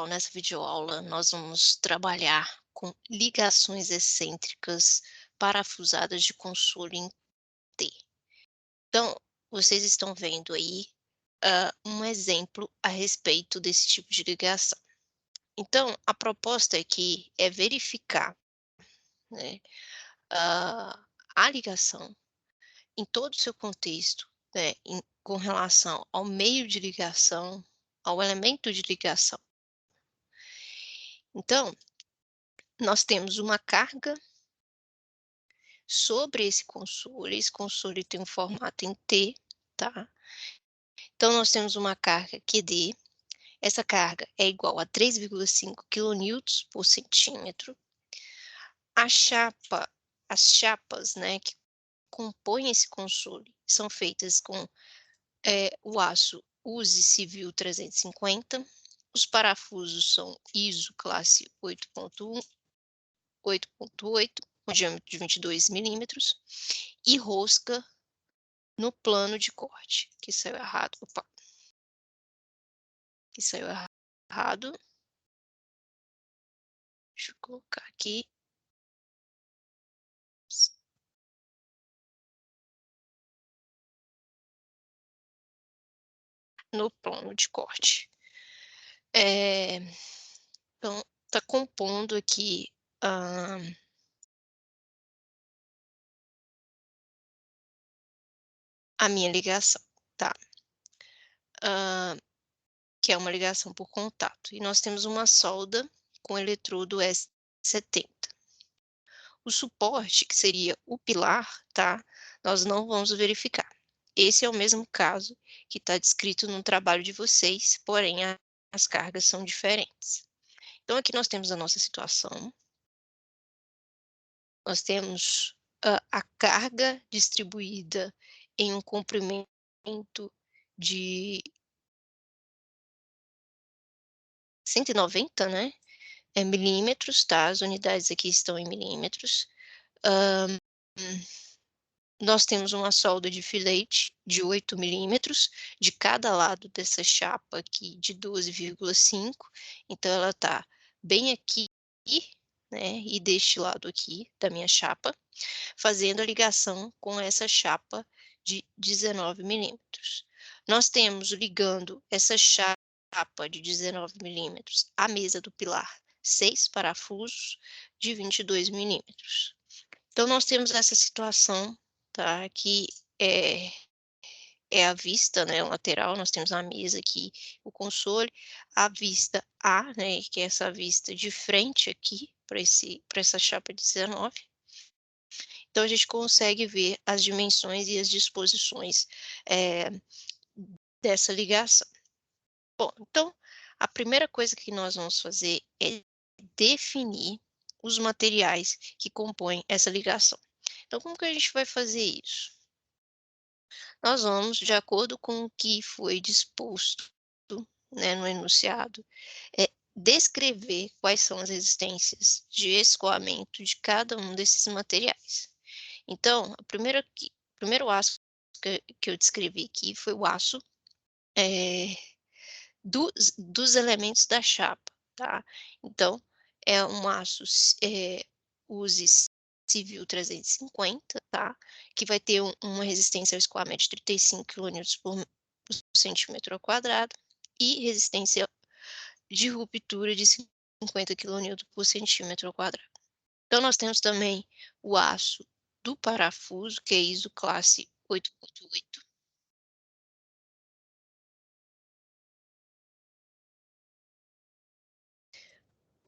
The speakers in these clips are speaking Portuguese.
nessa videoaula nós vamos trabalhar com ligações excêntricas parafusadas de console em T. Então, vocês estão vendo aí, um exemplo a respeito desse tipo de ligação. Então, a proposta aqui é verificar, né, hã, a ligação em todo o seu contexto, né, com relação ao meio de ligação, ao elemento de ligação. Então, nós temos uma carga sobre esse console tem um formato em T, tá. Então nós temos uma carga QD, essa carga é igual a 3,5 quilonewtons por centímetro. A chapa as chapas, né, que compõem esse console são feitas com, o aço USE Civil 350, os parafusos são ISO classe 8.8, com diâmetro de 22 milímetros, e rosca no plano de corte, que saiu errado, opa, que saiu errado, deixa eu colocar aqui, no plano de corte. Eh, então, tá compondo aqui, hã, a minha ligação, tá. Hã, que é uma ligação por contato, e nós temos uma solda com eletrodo S70. O suporte, que seria o pilar, tá, nós não vamos verificar. Esse é o mesmo caso que está descrito no trabalho de vocês, porém as cargas são diferentes. Então aqui nós temos a nossa situação, nós temos, a carga distribuída em um comprimento de 190, né, milímetros, tá, as unidades aqui estão em milímetros. Hã Nós temos uma solda de filete de 8 milímetros, de cada lado dessa chapa aqui de 12,5, então ela está bem aqui, né, e deste lado aqui da minha chapa, fazendo a ligação com essa chapa de 19 milímetros. Nós temos ligando essa chapa de 19 milímetros à mesa do pilar, 6 parafusos de 22 milímetros. Então nós temos essa situação, tá, que é a vista, né, lateral, nós temos a mesa aqui, o console, a vista A, né, que é essa vista de frente aqui para essa chapa 19. Então a gente consegue ver as dimensões e as disposições, eh, dessa ligação. Bom, então a primeira coisa que nós vamos fazer é definir os materiais que compõem essa ligação. Então como que a gente vai fazer isso? Nós vamos, de acordo com o que foi disposto, né, no enunciado, descrever quais são as resistências de escoamento de cada um desses materiais. Então, o primeiro aço que eu descrevi aqui foi o aço, eh, dos elementos da chapa, tá. Então, é um aço USE Civil 350, tá, que vai ter uma resistência ao escoamento de 35 quilonewtons por centímetro ao quadrado, e resistência de ruptura de 50 quilonewtons por centímetro ao quadrado. Então nós temos também o aço do parafuso, que é ISO classe 8.8.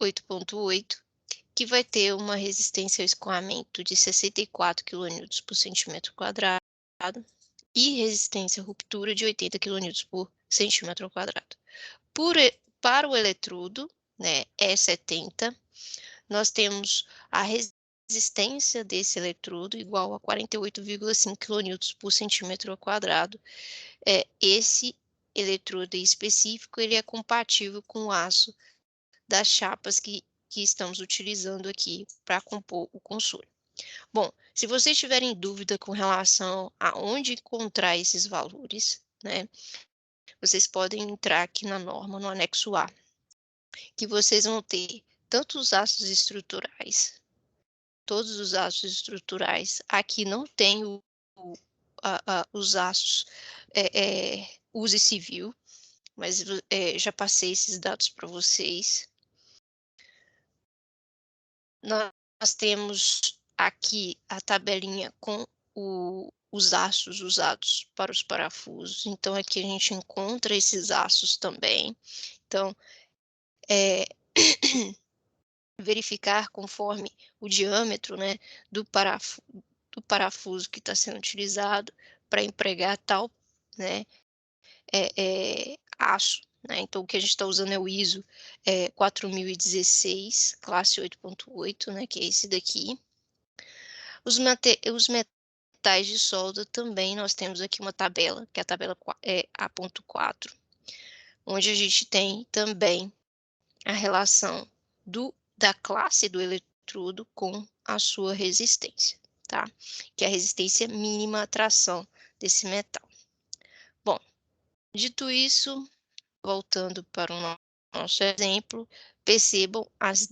8.8, que vai ter uma resistência ao escoamento de 64 quilonewtons por centímetro quadrado e resistência à ruptura de 80 quilonewtons por centímetro quadrado. Para o eletrodo, né, E70, nós temos a resistência desse eletrodo igual a 48,5 quilonewtons por centímetro quadrado. Esse eletrodo específico, ele é compatível com o aço das chapas que estamos utilizando aqui para compor o console. Bom, se vocês tiverem dúvida com relação a onde encontrar esses valores, né, vocês podem entrar aqui na norma, no anexo A. que vocês vão ter tanto os ácidos estruturais, todos os ácidos estruturais. Aqui não tem os ácidos use civil, mas já passei esses dados para vocês. Nós temos aqui a tabelinha com os aços usados para os parafusos, então aqui a gente encontra esses aços também. Então, verificar conforme o diâmetro, né, do parafuso que está sendo utilizado para empregar tal, né, aço, né. Então o que a gente está usando é o ISO 4016, classe 8.8, né, que é esse daqui. Os metais de solda também nós temos aqui uma tabela, que é a tabela A.4, onde a gente tem também a relação da classe do eletrodo com a sua resistência, tá? Que é a resistência mínima à tração desse metal. Bom, dito isso, voltando para o nosso exemplo, percebam as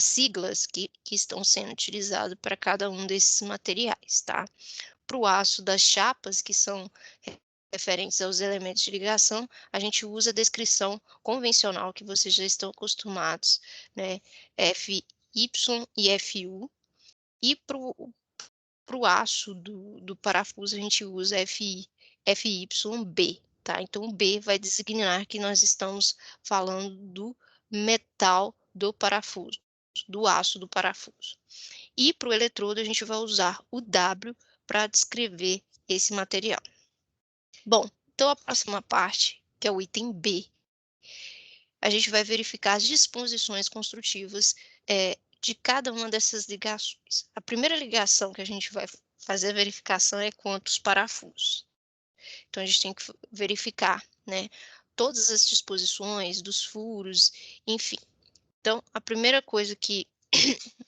siglas que estão sendo utilizadas para cada um desses materiais, tá? Para o aço das chapas, que são referentes aos elementos de ligação, a gente usa a descrição convencional que vocês já estão acostumados, né? FY e FU. E para o aço do parafuso, a gente usa FYB, tá? Então, o B vai designar que nós estamos falando do metal do parafuso, do aço do parafuso. E para o eletrodo, a gente vai usar o W para descrever esse material. Bom, então a próxima parte, que é o item B, a gente vai verificar as disposições construtivas de cada uma dessas ligações. A primeira ligação que a gente vai fazer a verificação é quanto os parafusos. Então, a gente tem que verificar, né, todas as disposições dos furos, enfim. Então, a primeira coisa que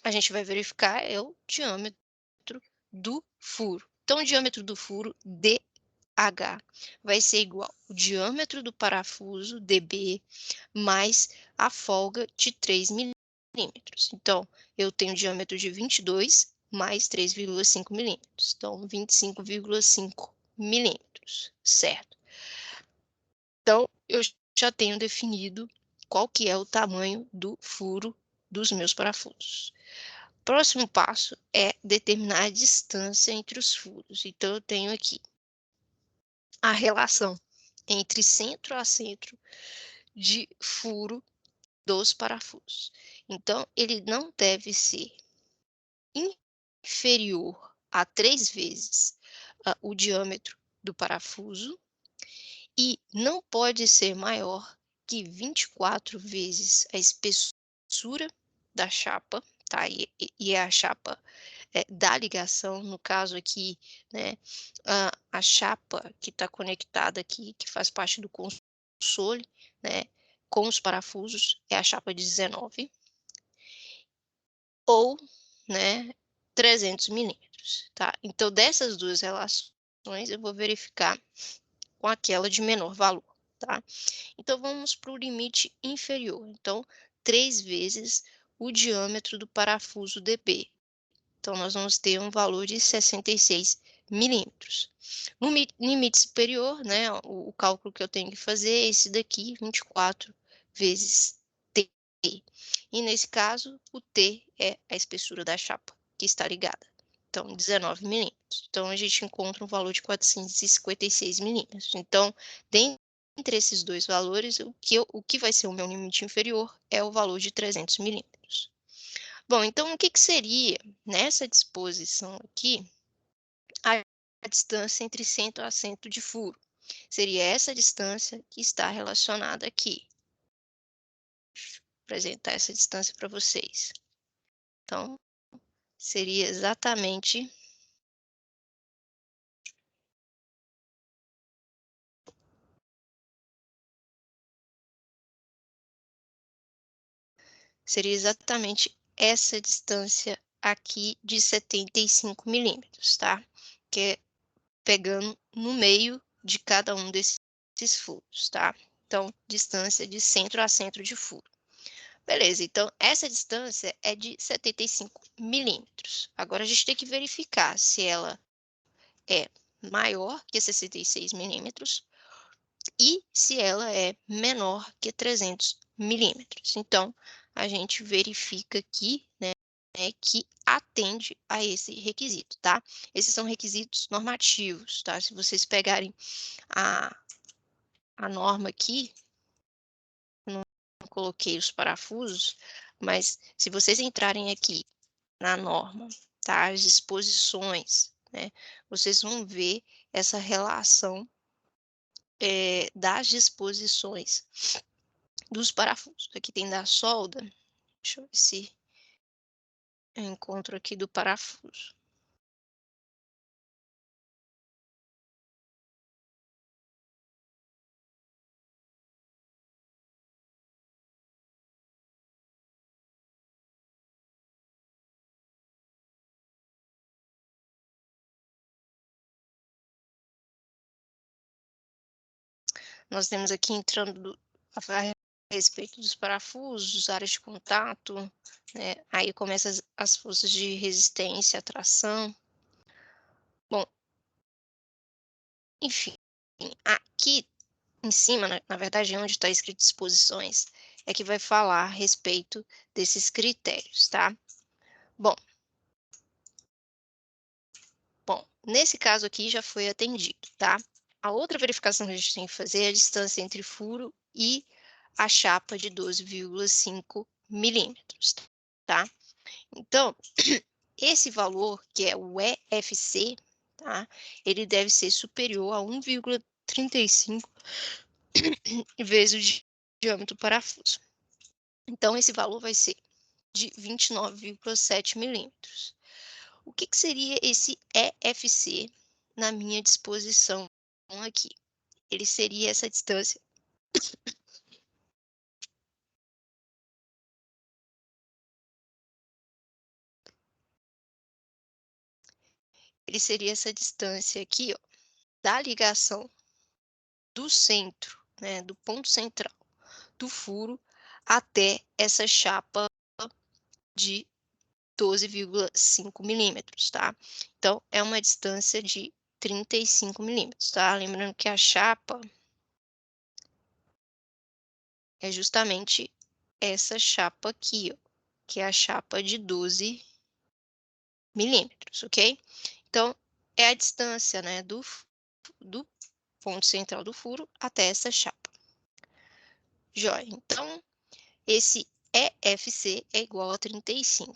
a gente vai verificar é o diâmetro do furo. Então, o diâmetro do furo, DH, vai ser igual ao diâmetro do parafuso, DB, mais a folga de 3 milímetros. Então, eu tenho diâmetro de 22 mais 3,5 milímetros. Então, 25,5 milímetros, certo? Então, eu já tenho definido qual que é o tamanho do furo dos meus parafusos. Próximo passo é determinar a distância entre os furos. Então, eu tenho aqui a relação entre centro a centro de furo dos parafusos. Então, ele não deve ser inferior a 3 vezes o diâmetro do parafuso e não pode ser maior que 24 vezes a espessura da chapa, tá? E a chapa da ligação, no caso aqui, né, a chapa que está conectada aqui, que faz parte do console, né, com os parafusos, é a chapa 19, ou, né, 300 milímetros, tá? Então, dessas duas relações, eu vou verificar com aquela de menor valor, tá? Então, vamos para o limite inferior. Então, 3 vezes o diâmetro do parafuso DB. Então, nós vamos ter um valor de 66 milímetros. No limite superior, né, o cálculo que eu tenho que fazer é esse daqui, 24 vezes T. E nesse caso, o T é a espessura da chapa que está ligada. Então, 19 milímetros. Então, a gente encontra um valor de 456 milímetros. Então, dentre esses dois valores, o que vai ser o meu limite inferior é o valor de 300 milímetros. Bom, então o que seria, nessa disposição aqui, a distância entre centro a centro de furo? Seria essa distância que está relacionada aqui. Deixa eu apresentar essa distância para vocês. Então, seria exatamente essa distância aqui de 75 milímetros, tá? Que é pegando no meio de cada um desses furos, tá? Então, distância de centro a centro de furo. Beleza, então essa distância é de 75 milímetros. Agora a gente tem que verificar se ela é maior que 66 milímetros e se ela é menor que 300 milímetros. Então, a gente verifica aqui, né, que atende a esse requisito, tá? Esses são requisitos normativos, tá? Se vocês pegarem a, a norma aqui, não coloquei os parafusos, mas se vocês entrarem aqui na norma, tá? As disposições, né? Vocês vão ver essa relação das disposições dos parafusos. Aqui tem da solda, deixa eu ver se eu encontro aqui do parafuso. Nós temos aqui entrando a respeito dos parafusos, áreas de contato, né? Aí começa as forças de resistência, atração. Bom, enfim, aqui em cima, na verdade, onde está escrito disposições, é que vai falar a respeito desses critérios, tá? Bom, nesse caso aqui já foi atendido, tá? A outra verificação que a gente tem que fazer é a distância entre furo e a chapa de 12,5 milímetros, tá? Então, esse valor, que é o EFC, tá? Ele deve ser superior a 1,35 vezes o diâmetro do parafuso. Então, esse valor vai ser de 29,7 milímetros. O que seria esse EFC na minha disposição aqui? Ele seria essa distância ele seria essa distância aqui, ó, da ligação do centro, né, do ponto central do furo até essa chapa de 12,5 milímetros, tá? Então, é uma distância de 35 milímetros, tá? Lembrando que a chapa é justamente essa chapa aqui, ó, que é a chapa de 12 milímetros, ok? Então, é a distância, né, do ponto central do furo até essa chapa. Joia. Então, esse EFC é igual a 35.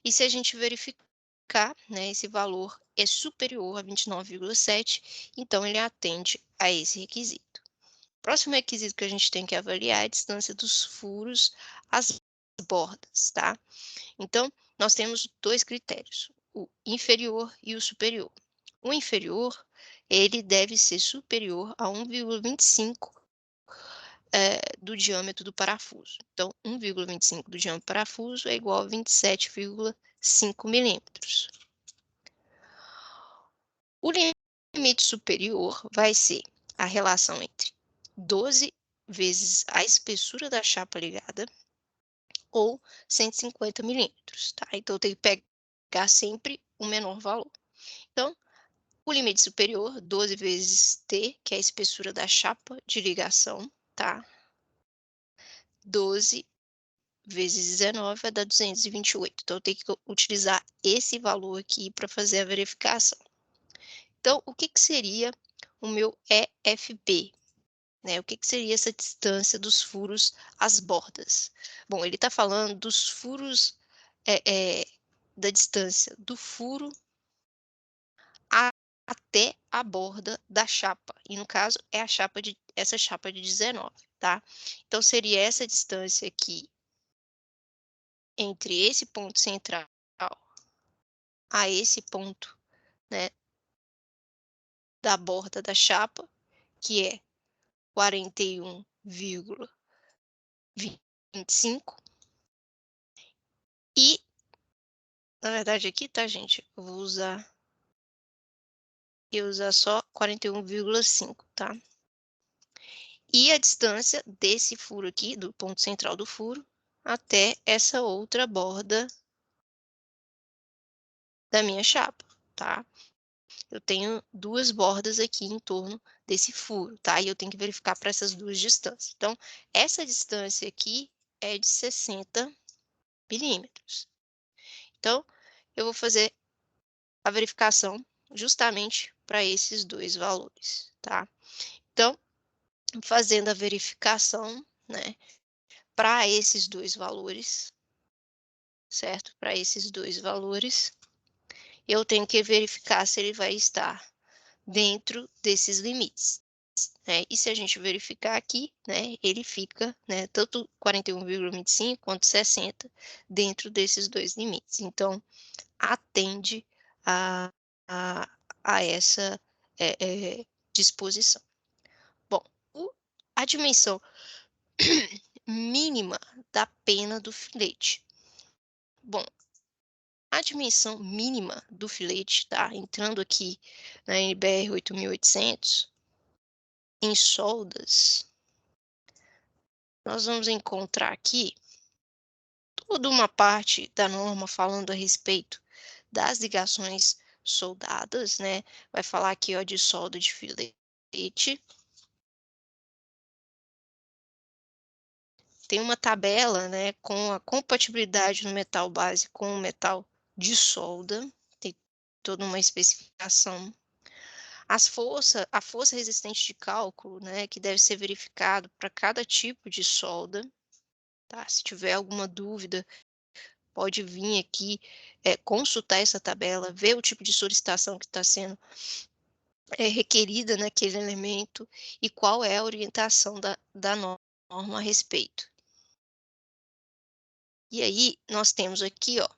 E se a gente verificar, né, esse valor é superior a 29,7, então ele atende a esse requisito. Próximo requisito que a gente tem que avaliar é a distância dos furos às bordas, tá? Então, nós temos dois critérios, o inferior e o superior. O inferior, ele deve ser superior a 1,25 do diâmetro do parafuso. Então, 1,25 do diâmetro do parafuso é igual a 27,5 milímetros. O limite superior vai ser a relação entre 12 vezes a espessura da chapa ligada ou 150 milímetros, tá? Então, eu tenho que pegar sempre o menor valor. Então, o limite superior, 12 vezes T, que é a espessura da chapa de ligação, tá? 12 vezes 19 vai dar 228. Então, eu tenho que utilizar esse valor aqui para fazer a verificação. Então, o que seria o meu EFB? Né? O que seria essa distância dos furos às bordas? Bom, ele está falando dos furos, da distância do furo até a borda da chapa. E no caso, é a chapa essa chapa de 19, tá? Então, seria essa distância aqui entre esse ponto central a esse ponto, né, da borda da chapa, que é 41,25. E, na verdade, aqui, tá, gente? Eu vou usar só 41,5, tá? e a distância desse furo aqui, do ponto central do furo, até essa outra borda da minha chapa, tá? Eu tenho 2 bordas aqui em torno desse furo, tá? E eu tenho que verificar para essas 2 distâncias. Então, essa distância aqui é de 60 milímetros. Então, eu vou fazer a verificação justamente para esses 2 valores, tá? Então, fazendo a verificação, né, para esses 2 valores, certo? Para esses 2 valores, eu tenho que verificar se ele vai estar dentro desses limites, né? E se a gente verificar aqui, né, ele fica, né, tanto 41,25 quanto 60 dentro desses 2 limites. Então, atende a a a essa, eh disposição. Bom, o a dimensão mínima da pena do filete. Bom, a dimensão mínima do filete, tá, entrando aqui na NBR 8800, em soldas, nós vamos encontrar aqui toda uma parte da norma falando a respeito das ligações soldadas, né, vai falar aqui, ó, de solda de filete. Tem uma tabela, né, com a compatibilidade no metal base com o metal de solda, tem toda uma especificação. A força resistente de cálculo, né, que deve ser verificado para cada tipo de solda, tá? Se tiver alguma dúvida, pode vir aqui, consultar essa tabela, ver o tipo de solicitação que está sendo, requerida naquele elemento e qual é a orientação da norma a respeito. E aí, nós temos aqui, ó,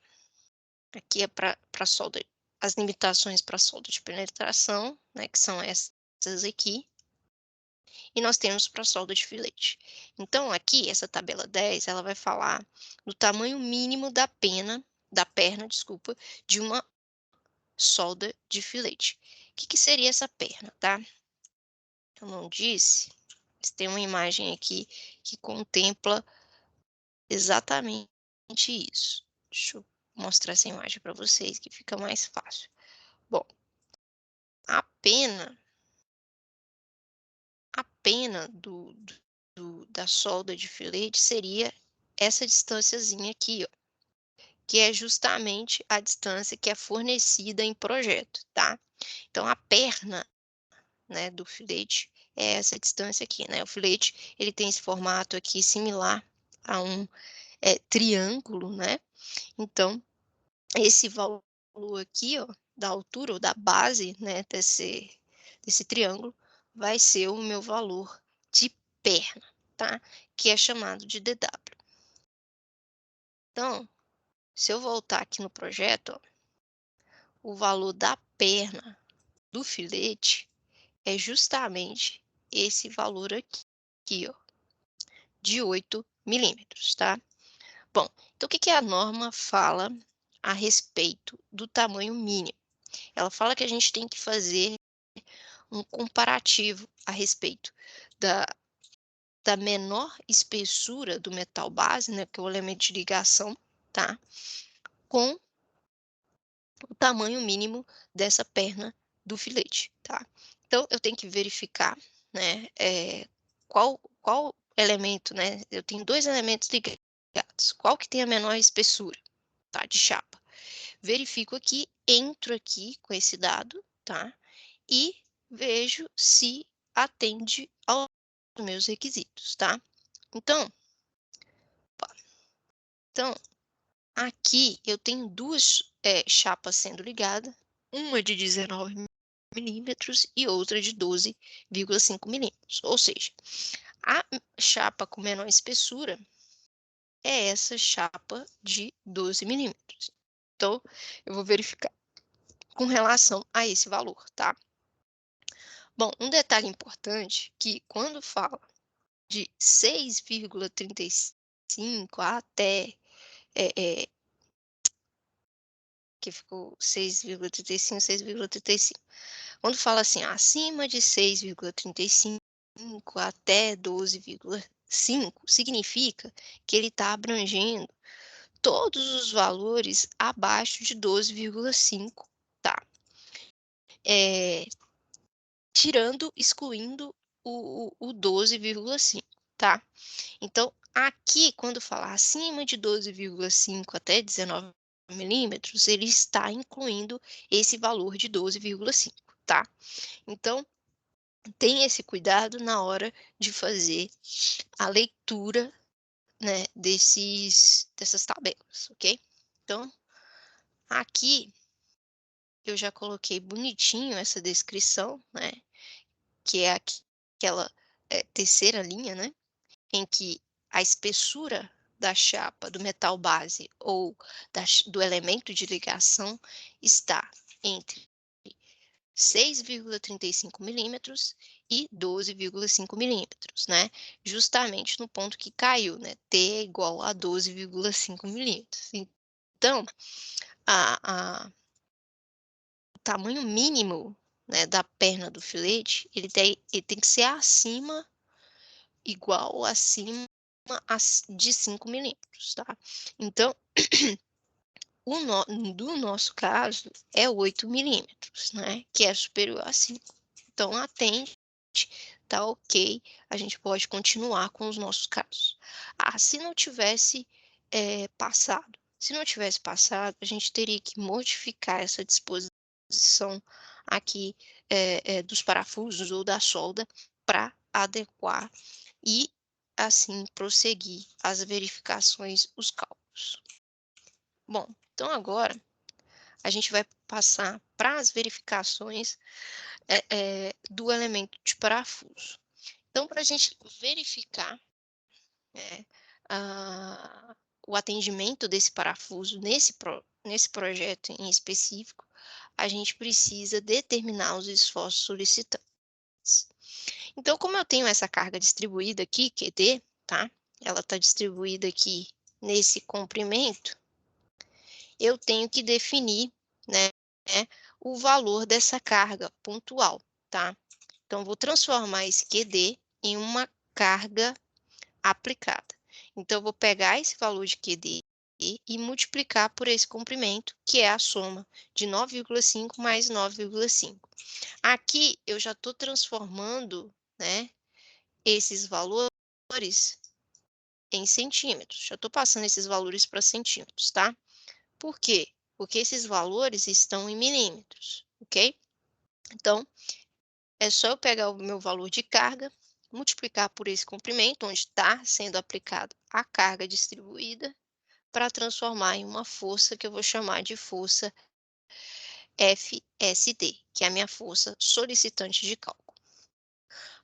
aqui é para solda, as limitações para solda de penetração, né, que são essas aqui, e nós temos para solda de filete. Então, aqui, essa tabela 10, ela vai falar do tamanho mínimo da perna, desculpa, de uma solda de filete. O que que seria essa perna, tá? Eu não disse, mas tem uma imagem aqui que contempla exatamente isso. Deixa eu mostrar essa imagem para vocês que fica mais fácil. Bom, a pena a pena da solda de filete seria essa distânciazinha aqui, ó, que é justamente a distância que é fornecida em projeto, tá? Então a perna, né, do filete é essa distância aqui, né? O filete, ele tem esse formato aqui similar a um, triângulo, né? Então, esse valor aqui, ó, da altura ou da base, né, desse triângulo, vai ser o meu valor de perna, tá? Que é chamado de DW. Então, se eu voltar aqui no projeto, ó, o valor da perna do filete é justamente esse valor aqui, ó, de 8 milímetros, tá? Bom, então o que que a norma fala a respeito do tamanho mínimo? Ela fala que a gente tem que fazer um comparativo a respeito da, da menor espessura do metal base, né, que é o elemento de ligação, tá? Com o tamanho mínimo dessa perna do filete, tá? Então, eu tenho que verificar, né, qual elemento, né? Eu tenho 2 elementos ligados. Qual que tem a menor espessura, tá? De chapa. Verifico aqui, entro aqui com esse dado, tá? E vejo se atende aos meus requisitos, tá? Então, então aqui eu tenho 2 chapas sendo ligadas, uma de 19 milímetros e outra de 12,5 milímetros. Ou seja, a chapa com menor espessura é essa chapa de 12 milímetros. Então, eu vou verificar com relação a esse valor, tá? Bom, um detalhe importante que quando fala de 6,35 até, eh eh, que ficou 6,35, 6,35. Quando fala assim, acima de 6,35, até 12,5, significa que ele está abrangendo todos os valores abaixo de 12,5, tá? Eh, excluindo o 12,5, tá? Então, aqui, quando falar acima de 12,5 até 19 milímetros, ele está incluindo esse valor de 12,5, tá? Então, tenha esse cuidado na hora de fazer a leitura, né, dessas tabelas, ok? Então, aqui eu já coloquei bonitinho essa descrição, né, que é aquela terceira linha, né, em que a espessura da chapa do metal base ou do elemento de ligação está entre 6,35 milímetros e 12,5 milímetros, né? Justamente no ponto que caiu, né? T é igual a 12,5 milímetros. Então, o tamanho mínimo, né, da perna do filete, ele tem que ser igual ou acima de 5 milímetros, tá? Então, do nosso caso, é 8 milímetros, né? Que é superior a 5. Então, atende, tá ok, a gente pode continuar com os nossos casos. Se não tivesse passado. Se não tivesse passado, a gente teria que modificar essa disposição aqui dos parafusos ou da solda para adequar e, assim, prosseguir as verificações, os cálculos. Bom, então agora a gente vai passar para as verificações do elemento de parafuso. Então, para a gente verificar, né, o atendimento desse parafuso nesse projeto em específico, a gente precisa determinar os esforços solicitantes. Então, como eu tenho essa carga distribuída aqui, QD, tá? Ela está distribuída aqui nesse comprimento, eu tenho que definir, né, o valor dessa carga pontual, tá? Então, vou transformar esse QD em uma carga aplicada. Então, eu vou pegar esse valor de QD e multiplicar por esse comprimento, que é a soma de 9,5 mais 9,5. Aqui, eu já estou transformando, né, esses valores em centímetros. Já estou passando esses valores para centímetros, tá? Por quê? Porque esses valores estão em milímetros, ok? Então, é só eu pegar o meu valor de carga, multiplicar por esse comprimento, onde está sendo aplicada a carga distribuída, para transformar em uma força que eu vou chamar de força FSD, que é a minha força solicitante de cálculo.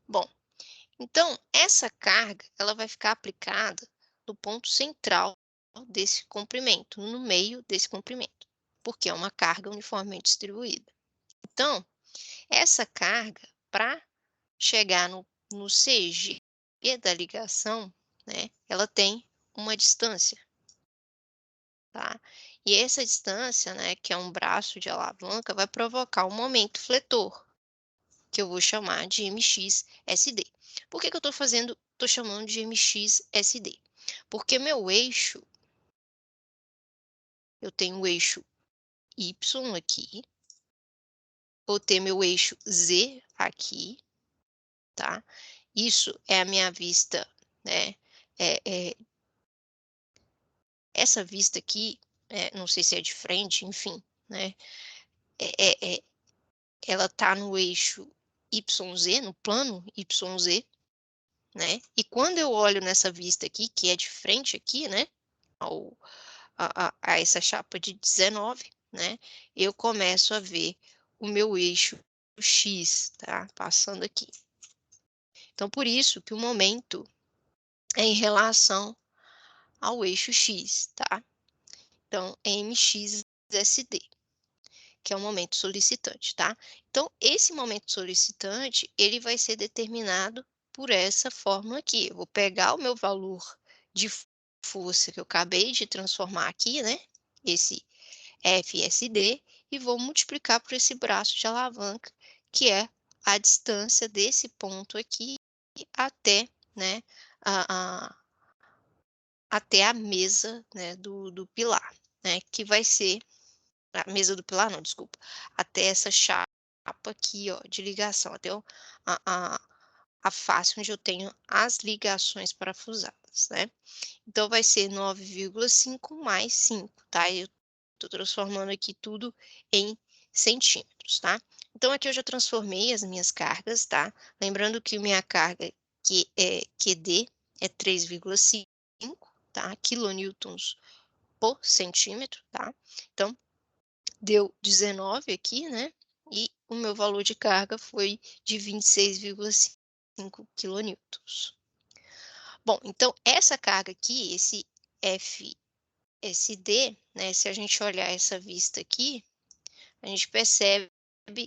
Bom, então essa carga ela vai ficar aplicada no ponto central desse comprimento, no meio desse comprimento, porque é uma carga uniformemente distribuída. Então, essa carga, para chegar no CG da ligação, né, ela tem uma distância, tá? E essa distância, né, que é um braço de alavanca, vai provocar um momento fletor, que eu vou chamar de MXSD. Por que que eu estou chamando de MXSD? Porque meu eixo, eu tenho o eixo Y aqui, vou ter meu eixo Z aqui, tá? Isso é a minha vista, né? É, é, essa vista aqui, não sei se é de frente, enfim, né? É, é, é, ela tá no eixo YZ, no plano YZ, né? E quando eu olho nessa vista aqui, que é de frente aqui, né? Ao, a essa chapa de 19, né? Eu começo a ver o meu eixo X, tá? Passando aqui. Então, por isso que o momento é em relação ao eixo X, tá? Então, MXSD, que é o momento solicitante, tá? Então, esse momento solicitante, ele vai ser determinado por essa fórmula aqui. Eu vou pegar o meu valor de força que eu acabei de transformar aqui, né? Esse FSD, e vou multiplicar por esse braço de alavanca, que é a distância desse ponto aqui até, né, a até a mesa, né, do pilar, né, que vai ser a mesa do pilar não, desculpa, até essa chapa aqui, ó, de ligação, até o a a face onde eu tenho as ligações parafusadas, né. Então vai ser 9,5 mais 5, tá, eu tô transformando aqui tudo em centímetros, tá. Então aqui eu já transformei as minhas cargas, tá. Lembrando que minha carga que é QD é 3,5, tá, quilonewtons por centímetro, tá. Então deu 19 aqui, né, e o meu valor de carga foi de 26,5 quilonewtons. Bom, então essa carga aqui, esse FSD, né, se a gente olhar essa vista aqui, a gente percebe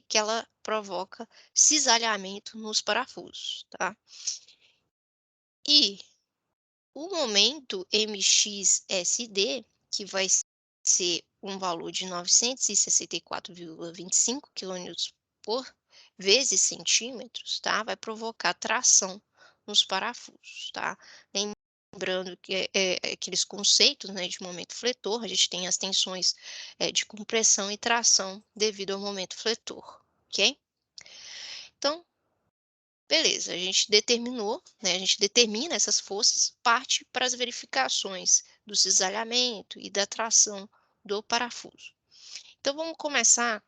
que ela provoca cisalhamento nos parafusos, tá. E o momento MXSD, que vai ser um valor de 964,25 quilonewtons por vezes centímetros, tá, vai provocar tração nos parafusos, tá. Lembrando que aqueles conceitos, né, de momento fletor, a gente tem as tensões, de compressão e tração devido ao momento fletor, ok? Então, beleza, a gente determinou, né, a gente determina essas forças, parte para as verificações do cisalhamento e da tração do parafuso. Então vamos começar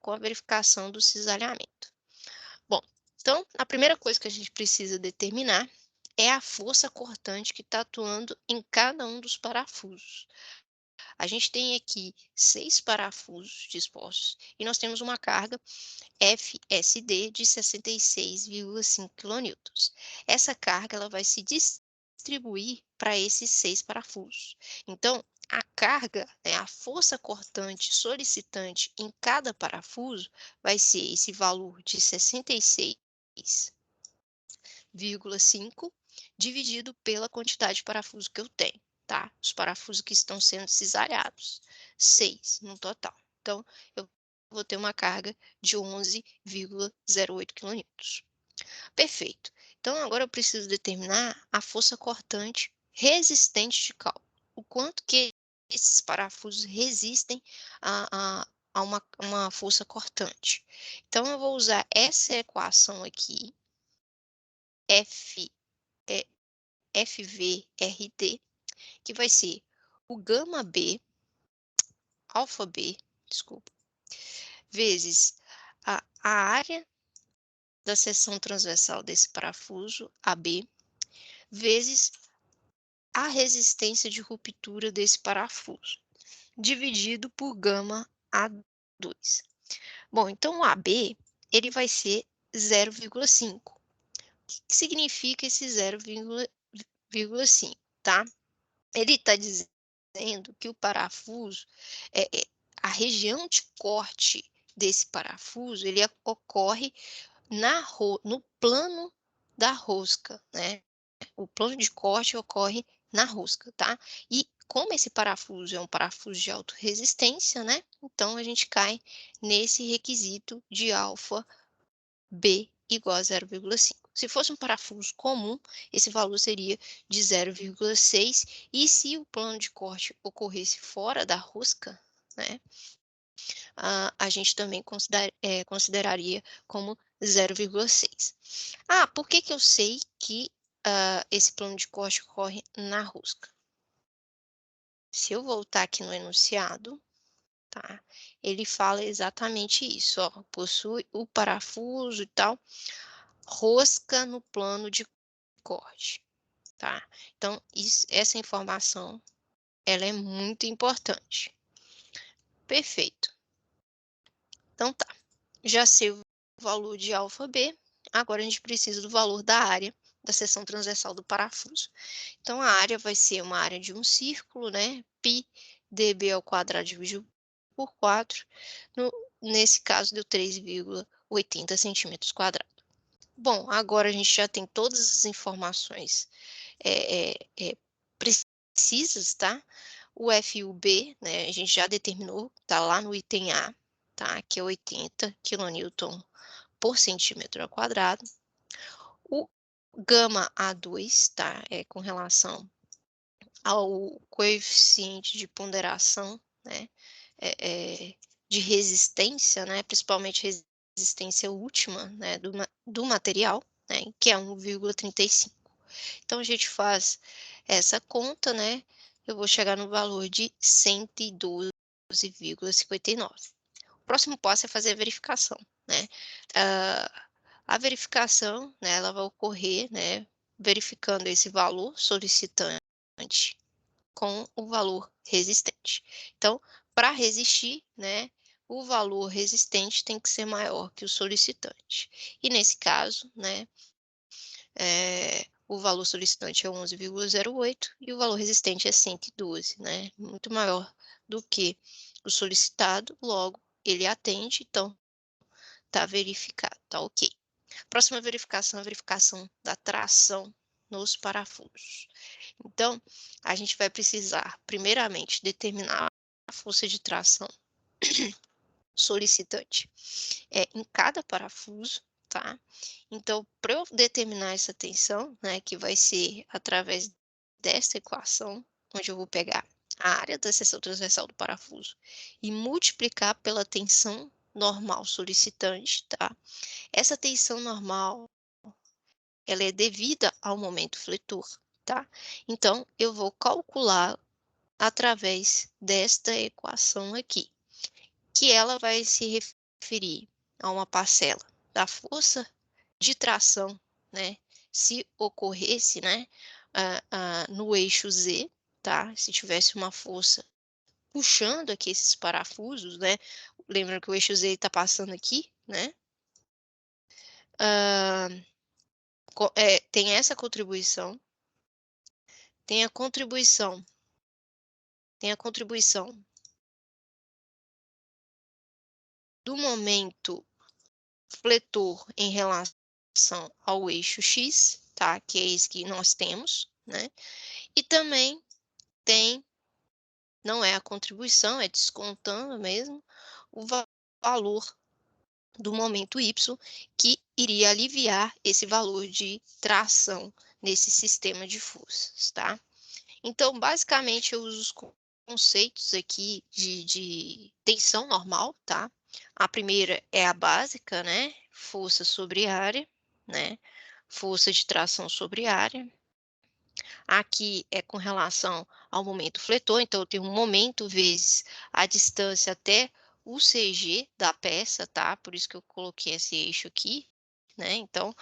com a verificação do cisalhamento. Bom, então a primeira coisa que a gente precisa determinar é a força cortante que está atuando em cada um dos parafusos. A gente tem aqui 6 parafusos dispostos e nós temos uma carga FSD de 66,5 quilonewtons. Essa carga ela vai se distribuir para esses 6 parafusos. Então, a carga, né, a força cortante solicitante em cada parafuso vai ser esse valor de 66,5 dividido pela quantidade de parafuso que eu tenho, tá? Os parafusos que estão sendo cisalhados, 6 no total. Então, eu vou ter uma carga de 11,08 quilonewtons. Perfeito. Então, agora eu preciso determinar a força cortante resistente de cálculo. O quanto que esses parafusos resistem a uma força cortante. Então, eu vou usar essa equação aqui, F, é, FVRD, que vai ser o gama B, alfa B, desculpa, vezes a área da seção transversal desse parafuso, AB, vezes a resistência de ruptura desse parafuso, dividido por gama A2. Bom, então o AB, ele vai ser 0,5. O que significa esse 0,5, tá? Ele está dizendo que o parafuso, a região de corte desse parafuso, ele ocorre no plano da rosca, né? O plano de corte ocorre na rosca, tá? E como esse parafuso é um parafuso de alta resistência, né? Então a gente cai nesse requisito de alfa B igual a 0,5. Se fosse um parafuso comum, esse valor seria de 0,6, e se o plano de corte ocorresse fora da rosca, né, a gente também consideraria como 0,6. Ah, por que que eu sei que esse plano de corte ocorre na rosca? Se eu voltar aqui no enunciado, tá? Ele fala exatamente isso, ó, possui o parafuso e tal, rosca no plano de corte, tá? Então, essa informação, ela é muito importante. Perfeito. Então tá, já sei o valor de alfa B, agora a gente precisa do valor da área da seção transversal do parafuso. Então, a área vai ser uma área de um círculo, né? Pi dB ao quadrado dividido por 4, nesse caso deu 3,80 centímetros quadrados. Bom, agora a gente já tem todas as informações precisas, tá? O FUB, né, a gente já determinou, tá lá no item A, tá? Que é 80 quilonewton por centímetro ao quadrado. O gama A2, tá? É com relação ao coeficiente de ponderação, né? De resistência, né? Principalmente resistência última, né? Do material, né? Que é 1,35. Então, a gente faz essa conta, né? Eu vou chegar no valor de 112,59. O próximo passo é fazer a verificação, né? A verificação, né, ela vai ocorrer, né, verificando esse valor solicitante com o valor resistente. Então, para resistir, né, o valor resistente tem que ser maior que o solicitante. E nesse caso, né, o valor solicitante é 11,08 e o valor resistente é 112, né, muito maior do que o solicitado, logo ele atende, então tá verificado, tá ok. Próxima verificação é a verificação da tração nos parafusos. Então, a gente vai precisar, primeiramente, determinar a força de tração solicitante em cada parafuso, tá? Então, para eu determinar essa tensão, né, que vai ser através dessa equação, onde eu vou pegar a área da seção transversal do parafuso e multiplicar pela tensão normal solicitante, tá? Essa tensão normal, ela é devida ao momento fletor, tá? Então, eu vou calcular através desta equação aqui, que ela vai se referir a uma parcela da força de tração, né? Se ocorresse, né, no eixo Z, tá? Se tivesse uma força puxando aqui esses parafusos, né? Lembra que o eixo Z está passando aqui, né? Ah, tem essa contribuição, tem a contribuição, tem a contribuição do momento fletor em relação ao eixo X, tá? Que é esse que nós temos, né? E também tem, não é a contribuição, é descontando mesmo o valor do momento Y, que iria aliviar esse valor de tração nesse sistema de forças, tá? Então, basicamente, eu uso os conceitos aqui de tensão normal, tá? A primeira é a básica, né? Força sobre área, né? Força de tração sobre área. Aqui é com relação ao momento fletor, então eu tenho um momento vezes a distância até o CG da peça, tá? Por isso que eu coloquei esse eixo aqui, né? Então,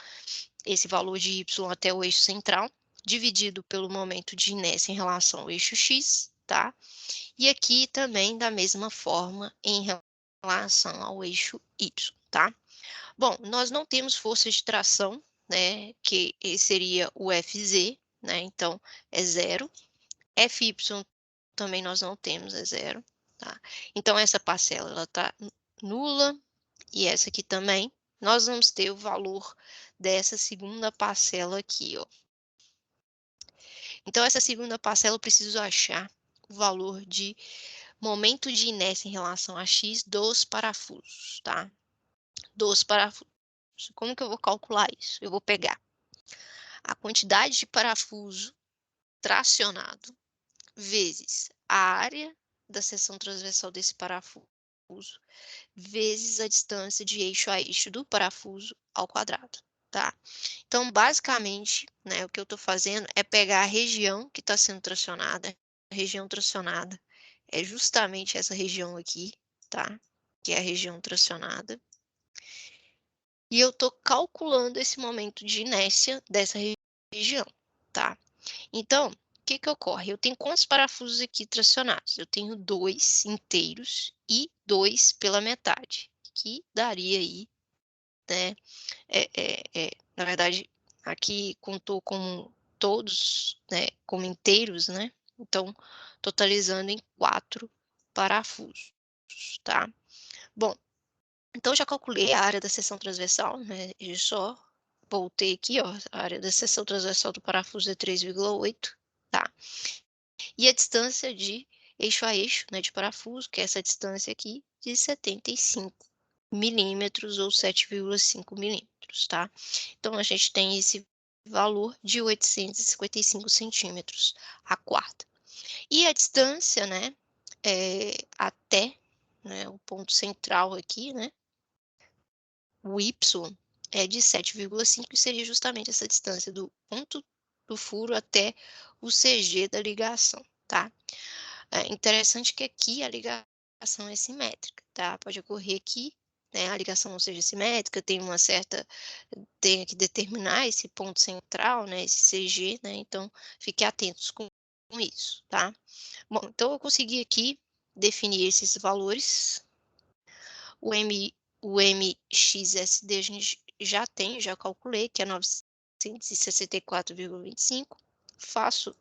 esse valor de Y até o eixo central, dividido pelo momento de inércia em relação ao eixo X, tá? E aqui também da mesma forma em relação ao eixo Y, tá? Bom, nós não temos força de tração, né? Que seria o FZ, né? Então, é zero. FY também nós não temos, é zero, tá? Então, essa parcela, ela tá nula, e essa aqui também. Nós vamos ter o valor dessa segunda parcela aqui, ó. Então, essa segunda parcela eu preciso achar o valor de momento de inércia em relação a X dos parafusos, tá? Dos parafusos. Como que eu vou calcular isso? Eu vou pegar a quantidade de parafuso tracionado vezes a área da seção transversal desse parafuso, vezes a distância de eixo a eixo do parafuso ao quadrado, tá? Então, basicamente, né, o que eu estou fazendo é pegar a região que está sendo tracionada, a região tracionada é justamente essa região aqui, tá? Que é a região tracionada. E eu estou calculando esse momento de inércia dessa região, tá? Então, o que que ocorre? Eu tenho quantos parafusos aqui tracionados? Eu tenho 2 inteiros e 2 pela metade, que daria aí, né, na verdade, aqui contou como todos, né, como inteiros, né, então, totalizando em 4 parafusos, tá? Bom, então já calculei a área da seção transversal, né, eu só voltei aqui, ó, a área da seção transversal do parafuso é 3,8, tá? E a distância de eixo a eixo, né, de parafuso, que é essa distância aqui, de 75 milímetros ou 7,5 milímetros, tá? Então, a gente tem esse valor de 855 centímetros a quarta. E a distância, né, até, né, o ponto central aqui, né, o Y é de 7,5 e seria justamente essa distância do ponto do furo até o CG da ligação, tá? É interessante que aqui a ligação é simétrica, tá? Pode ocorrer que, né, a ligação não seja simétrica, tenha que determinar esse ponto central, né, esse CG, né? Então, fiquem atentos com isso, tá? Bom, então eu consegui aqui definir esses valores. O MXSD a gente já calculei, que é 964,25. Faço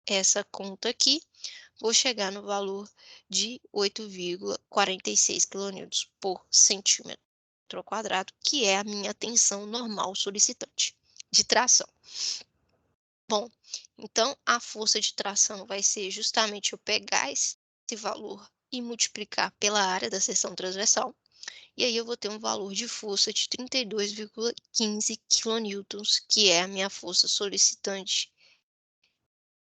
essa conta aqui, vou chegar no valor de 8,46 quilonewtons por centímetro ao quadrado, que é a minha tensão normal solicitante de tração. Bom, então a força de tração vai ser justamente eu pegar esse valor e multiplicar pela área da seção transversal, e aí eu vou ter um valor de força de 32,15 quilonewtons, que é a minha força solicitante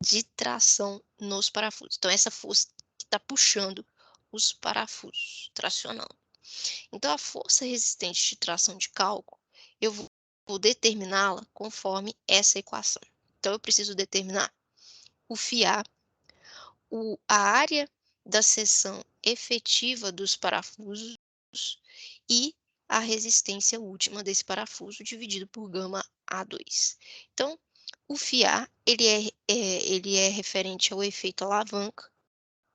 de tração nos parafusos. Então, essa força que está puxando os parafusos, tracionando. Então, a força resistente de tração de cálculo, eu vou determiná-la conforme essa equação. Então, eu preciso determinar o FIA, a área da seção efetiva dos parafusos e a resistência última desse parafuso dividido por gama A2. Então, o FIA, ele é referente ao efeito alavanca.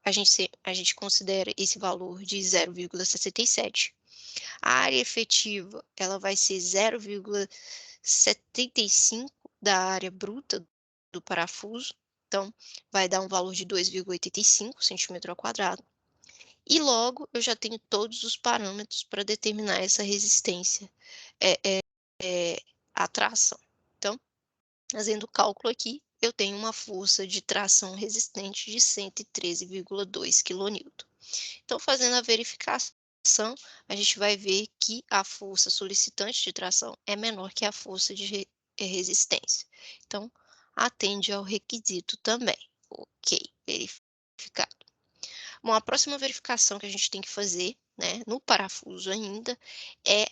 A gente considera esse valor de 0,67. A área efetiva, ela vai ser 0,75 da área bruta do parafuso. Então, vai dar um valor de 2,85 centímetro ao quadrado. E logo eu já tenho todos os parâmetros para determinar essa resistência à tração. Então, fazendo o cálculo aqui, eu tenho uma força de tração resistente de 113,2 kN. Então, fazendo a verificação, a gente vai ver que a força solicitante de tração é menor que a força de resistência. Então, atende ao requisito também. Ok, verificado. Bom, a próxima verificação que a gente tem que fazer, né, no parafuso ainda, é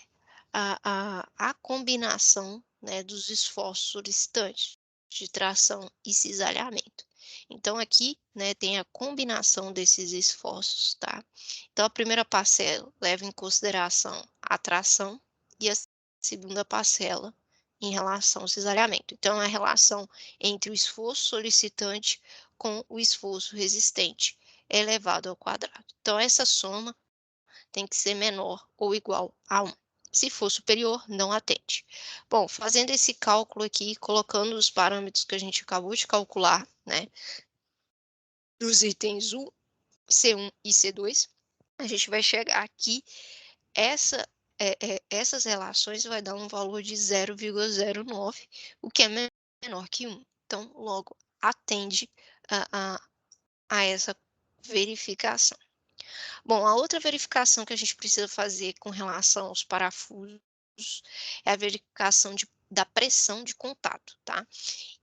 a combinação, né, dos esforços solicitantes de tração e cisalhamento. Então, aqui, né, tem a combinação desses esforços, tá? Então, a primeira parcela leva em consideração a tração e a segunda parcela em relação ao cisalhamento. Então, a relação entre o esforço solicitante com o esforço resistente elevado ao quadrado. Então, essa soma tem que ser menor ou igual a 1. Se for superior, não atende. Bom, fazendo esse cálculo aqui, colocando os parâmetros que a gente acabou de calcular, né, dos itens U, C1 e C2, a gente vai chegar aqui, essas relações vai dar um valor de 0,09, o que é menor que 1. Então, logo, atende a essa verificação. Bom, a outra verificação que a gente precisa fazer com relação aos parafusos é a verificação da pressão de contato, tá?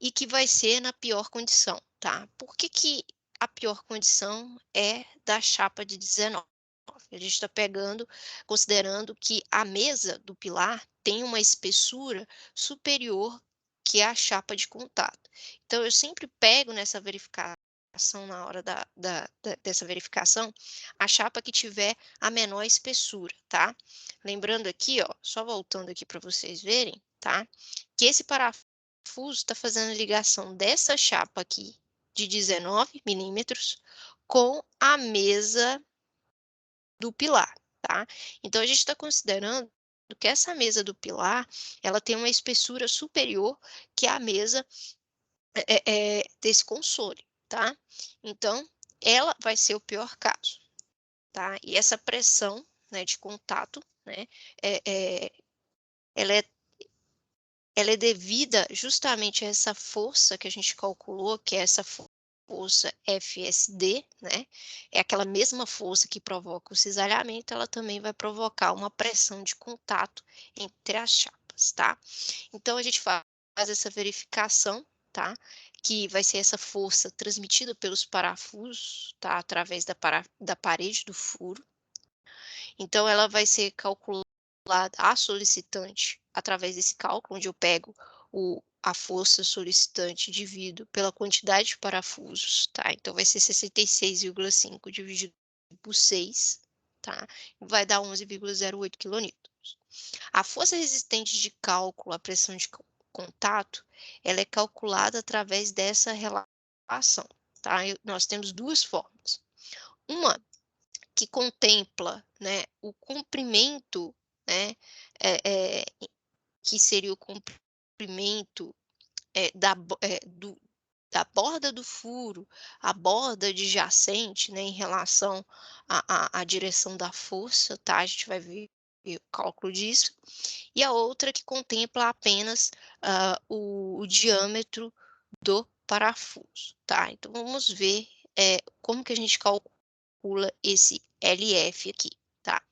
E que vai ser na pior condição, tá? Por que a pior condição é da chapa de 19? A gente está considerando que a mesa do pilar tem uma espessura superior que a chapa de contato. Então, eu sempre pego nessa verificação, na hora dessa verificação, a chapa que tiver a menor espessura, tá? Lembrando aqui, ó, só voltando aqui para vocês verem, tá? Que esse parafuso está fazendo a ligação dessa chapa aqui de 19 milímetros com a mesa do pilar, tá? Então, a gente está considerando que essa mesa do pilar, ela tem uma espessura superior que a mesa desse console, tá? Então, ela vai ser o pior caso, tá? E essa pressão, né, de contato, né, é, é, ela é ela é devida justamente a essa força que a gente calculou, que é essa força FSD, né? É aquela mesma força que provoca o cisalhamento, ela também vai provocar uma pressão de contato entre as chapas, tá? Então, a gente faz essa verificação, tá? Que vai ser essa força transmitida pelos parafusos, tá? Através da parede do furo. Então, ela vai ser calculada a solicitante através desse cálculo, onde eu pego a força solicitante divido pela quantidade de parafusos, tá? Então, vai ser 66,5 dividido por 6, tá? Vai dar 11,08 quilonewtons. A força resistente de cálculo à pressão de contato, ela é calculada através dessa relação, tá? Nós temos duas formas. Uma que contempla, né, o comprimento, né, eh, que seria o comprimento, da borda do furo, a borda adjacente, né, em relação à direção da força, tá? A gente vai ver o cálculo disso. E a outra que contempla apenas, o diâmetro do parafuso, tá? Então vamos ver, como que a gente calcula esse LF aqui, tá?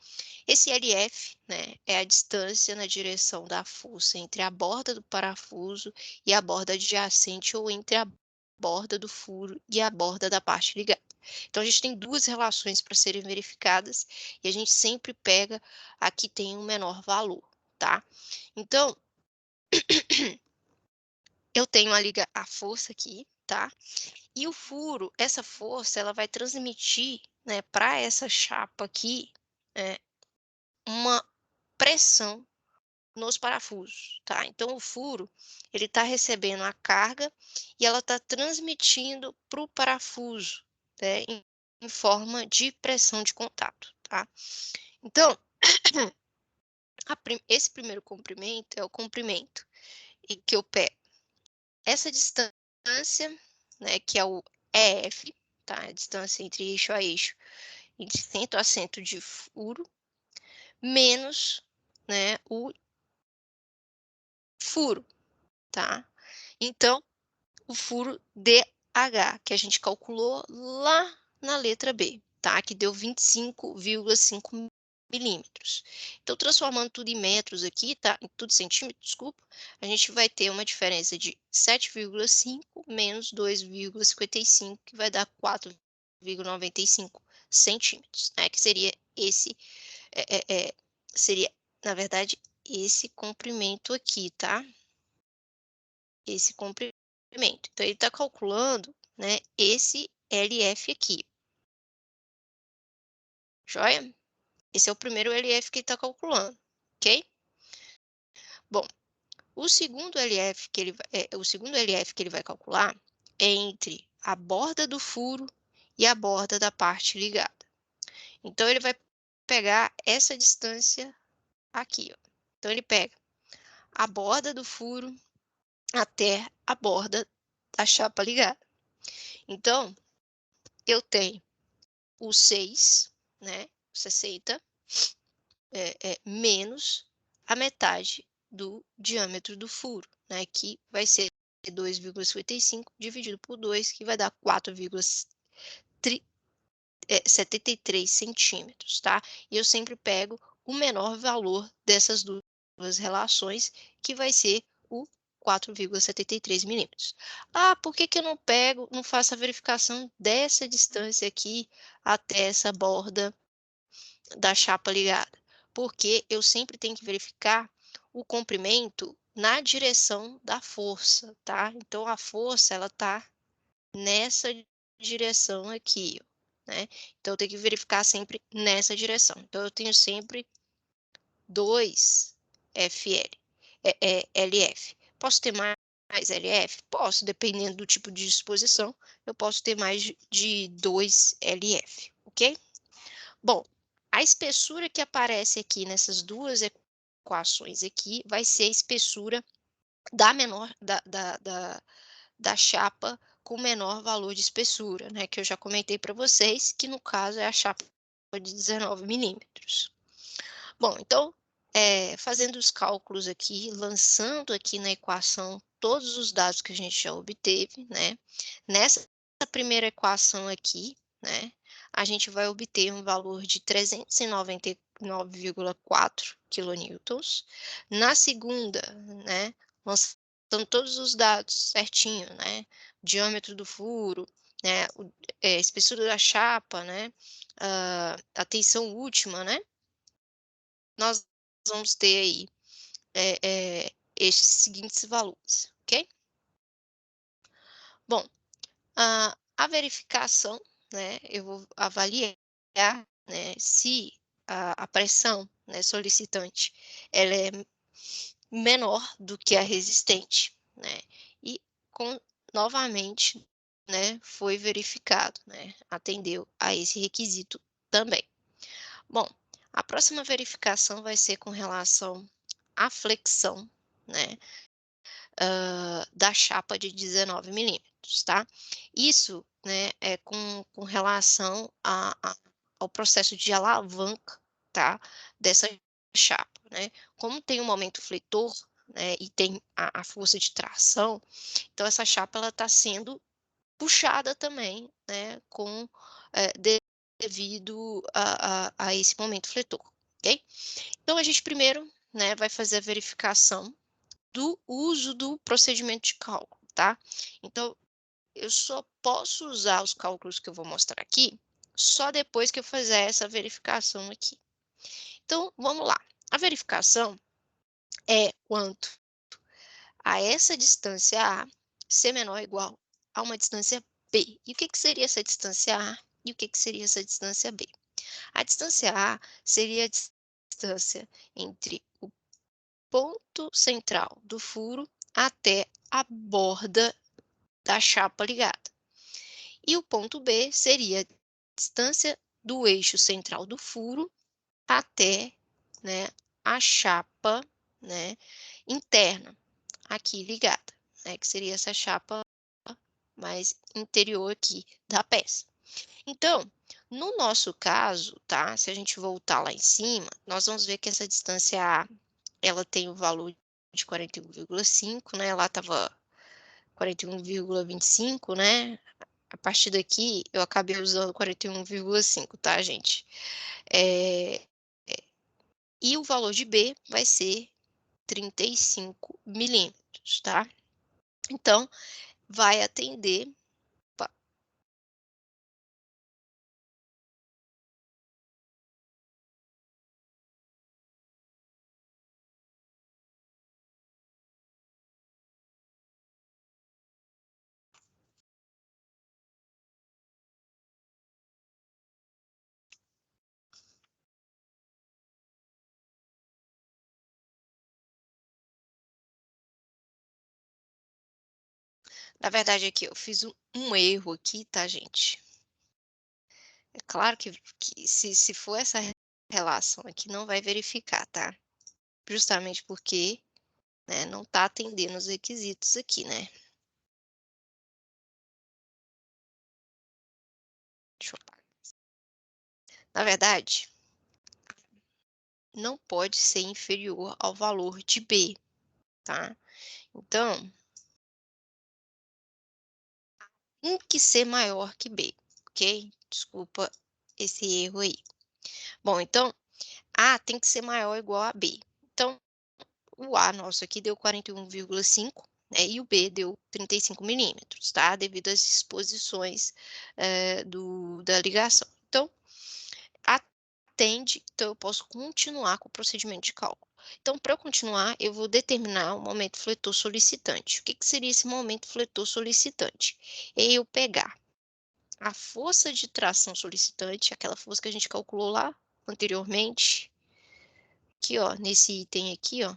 Esse LF, né, é a distância na direção da força entre a borda do parafuso e a borda adjacente ou entre a borda do furo e a borda da parte ligada. Então a gente tem duas relações para serem verificadas e a gente sempre pega a que tem o menor valor, tá? Então, eu tenho a força aqui, tá? E o furo, essa força, ela vai transmitir, né, para essa chapa aqui, uma pressão nos parafusos, tá? Então o furo, ele está recebendo a carga e ela está transmitindo para o parafuso, né, em forma de pressão de contato, tá? Então, esse primeiro comprimento é o comprimento e que eu pego essa distância, né, que é o EF, tá? A distância entre eixo a eixo e de centro a centro de furo, menos, né, o furo, tá? Então, o furo DH, que a gente calculou lá na letra B, tá? Que deu 25,5 milímetros. Então, transformando tudo em metros aqui, tá? Em tudo centímetros, desculpa, a gente vai ter uma diferença de 7,5 menos 2,55, que vai dar 4,95 centímetros, né? Que seria esse, seria, na verdade, esse comprimento aqui, tá? Esse comprimento. Então, ele está calculando, né, esse LF aqui. Joia? Esse é o primeiro LF que ele está calculando, ok? Bom, o segundo LF que ele vai calcular é entre a borda do furo e a borda da parte ligada. Então, ele vai pegar essa distância aqui, ó. Então, ele pega a borda do furo até a borda da chapa ligada. Então, eu tenho o 6, né, 60, menos a metade do diâmetro do furo, né, que vai ser 2,55 dividido por 2, que vai dar 4,73 centímetros, tá? E eu sempre pego o menor valor dessas duas relações, que vai ser o 4,73 milímetros. Ah, por que que eu não faço a verificação dessa distância aqui até essa borda da chapa ligada? Porque eu sempre tenho que verificar o comprimento na direção da força, tá? Então a força, ela tá nessa direção aqui, ó, né? Então eu tenho que verificar sempre nessa direção. Então eu tenho sempre 2 FL, LF. Posso ter mais LF? Posso, dependendo do tipo de disposição, eu posso ter mais de 2 LF, ok? Bom, a espessura que aparece aqui nessas duas equações aqui vai ser a espessura da menor da chapa com menor valor de espessura, né? Que eu já comentei para vocês, que no caso é a chapa de 19 milímetros. Bom, então, fazendo os cálculos aqui, lançando aqui na equação todos os dados que a gente já obteve, né? Nessa primeira equação aqui, né? A gente vai obter um valor de 399,4 quilonewtons. Na segunda, né? Estão todos os dados certinho, né, o diâmetro do furo, né, espessura da chapa, né, a tensão última, né, nós vamos ter aí, estes seguintes valores, ok? Bom, a verificação, né, eu vou avaliar, né, se a pressão, né, solicitante, ela é menor do que a resistente, né, e com novamente, né, foi verificado, né, atendeu a esse requisito também. Bom, a próxima verificação vai ser com relação à flexão, né, da chapa de 19 milímetros, tá. Isso, né, é com relação ao processo de alavanca, tá, dessa chapa, né. Como tem um momento fletor, né, e tem a força de tração, então essa chapa ela está sendo puxada também, né, eh, devido a esse momento fletor, ok. Então a gente primeiro, né, vai fazer a verificação do uso do procedimento de cálculo, tá. Então, eu só posso usar os cálculos que eu vou mostrar aqui, só depois que eu fizer essa verificação aqui. Então, vamos lá. A verificação é quanto a essa distância A ser menor ou igual a uma distância B. E o que que seria essa distância A e o que que seria essa distância B? A distância A seria a distância entre o ponto central do furo até a borda da chapa ligada. E o ponto B seria a distância do eixo central do furo até, né, a chapa, né, interna, aqui ligada, né, que seria essa chapa mais interior aqui da peça. Então, no nosso caso, tá, se a gente voltar lá em cima, nós vamos ver que essa distância A, ela tem o valor de 41,5, né, lá estava 41,25, né, a partir daqui eu acabei usando 41,5, tá, gente. Eh, e o valor de B vai ser 35 milímetros, tá. Então, vai atender pa na verdade aqui eu fiz um erro aqui, tá, gente. É claro que se for essa relação aqui não vai verificar, tá. Justamente porque, né, não tá atendendo os requisitos aqui, né. Deixa eu na verdade, não pode ser inferior ao valor de B, tá. Então, tem que ser maior que B, ok? Desculpa esse erro aí. Bom, então, A tem que ser maior ou igual a B. Então, o A nosso aqui deu 41,5, né, e o B deu 35 milímetros, tá? Devido às disposições, da ligação. Então, atende, então eu posso continuar com o procedimento de cálculo. Então, para eu continuar, eu vou determinar o momento fletor solicitante. O que que seria esse momento fletor solicitante? É eu pegar a força de tração solicitante, aquela força que a gente calculou lá anteriormente, aqui ó, nesse item aqui ó,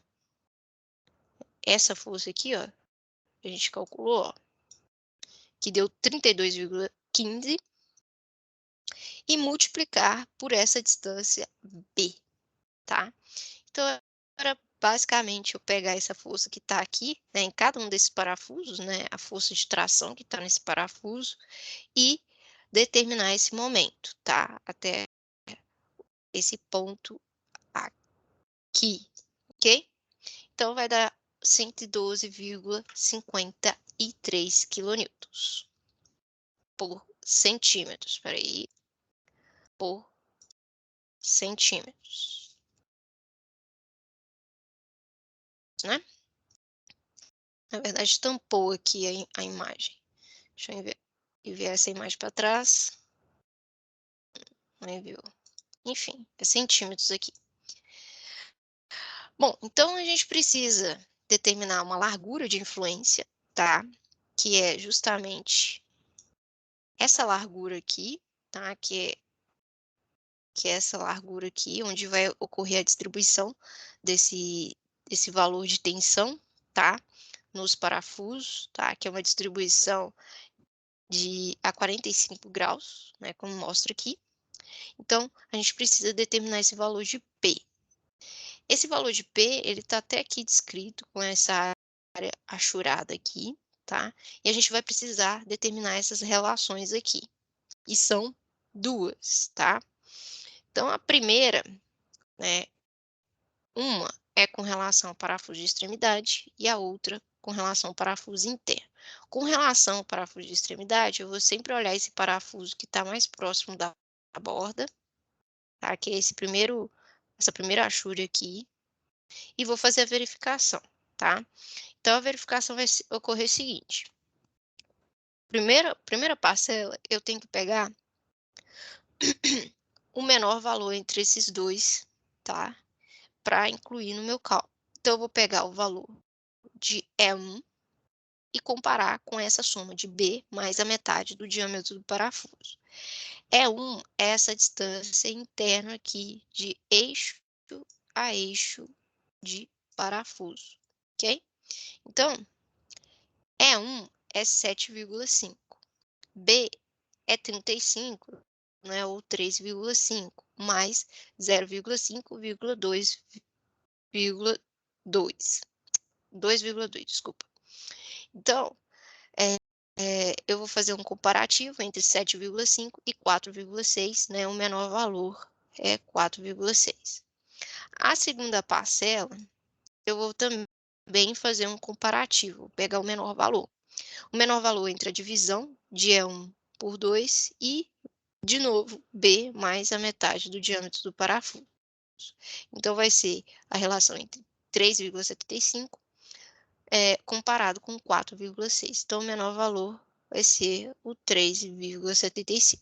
essa força aqui ó, a gente calculou ó, que deu 32,15 e multiplicar por essa distância B, tá? Então, era basicamente eu pegar essa força que está aqui, né, em cada um desses parafusos, né, a força de tração que está nesse parafuso e determinar esse momento, tá? Até esse ponto aqui, ok? Então, vai dar 112,53 quilonewtons por centímetro. Espera aí, por centímetros, né? Na verdade, tampou aqui a imagem. Deixa eu enviar essa imagem para trás. Não enviou. Enfim, é centímetros aqui. Bom, então a gente precisa determinar uma largura de influência, tá? Que é justamente essa largura aqui, tá? Que é essa largura aqui, onde vai ocorrer a distribuição desse valor de tensão, tá? Nos parafusos, tá? Que é uma distribuição a 45 graus, né? Como mostra aqui. Então, a gente precisa determinar esse valor de P. Esse valor de P, ele está até aqui descrito com essa área achurada aqui, tá? E a gente vai precisar determinar essas relações aqui. E são duas, tá? Então, a primeira, né? Uma é com relação ao parafuso de extremidade e a outra com relação ao parafuso interno. Com relação ao parafuso de extremidade, eu vou sempre olhar esse parafuso que está mais próximo da borda, tá? Que é essa primeira achure aqui, e vou fazer a verificação, tá? Então, a verificação vai ocorrer o seguinte: primeira parcela, eu tenho que pegar o menor valor entre esses dois, tá? Para incluir no meu cálculo. Então, eu vou pegar o valor de E1 e comparar com essa soma de B mais a metade do diâmetro do parafuso. E1 é essa distância interna aqui de eixo a eixo de parafuso, ok? Então, E1 é 7,5, B é 35, né, ou 3,5, mais 0,5,2,2, 2,2, desculpa. Então, eu vou fazer um comparativo entre 7,5 e 4,6, né, o menor valor é 4,6. A segunda parcela, eu vou também fazer um comparativo, vou pegar o menor valor. O menor valor entre a divisão de E1 por 2 e, de novo, B mais a metade do diâmetro do parafuso. Então, vai ser a relação entre 3,75 comparado com 4,6. Então, o menor valor vai ser o 3,75.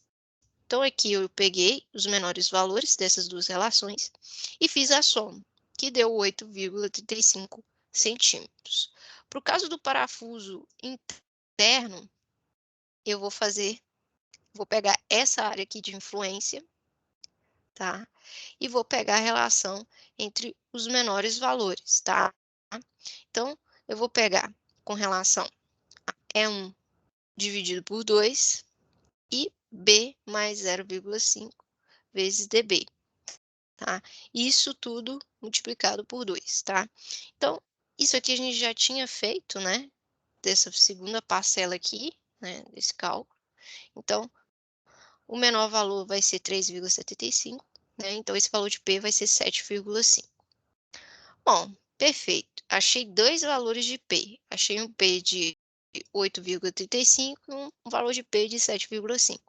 Então, aqui eu peguei os menores valores dessas duas relações e fiz a soma, que deu 8,35 centímetros. Para o caso do parafuso interno, eu vou pegar essa área aqui de influência, tá? E vou pegar a relação entre os menores valores, tá? Então, eu vou pegar com relação a E1 dividido por 2 e B mais 0,5 vezes dB, tá? Isso tudo multiplicado por 2, tá? Então, isso aqui a gente já tinha feito, né? Dessa segunda parcela aqui, né? Desse cálculo. Então, o menor valor vai ser 3,75, né? Então, esse valor de P vai ser 7,5. Bom, perfeito. Achei dois valores de P. Achei um P de 8,35 e um valor de P de 7,5.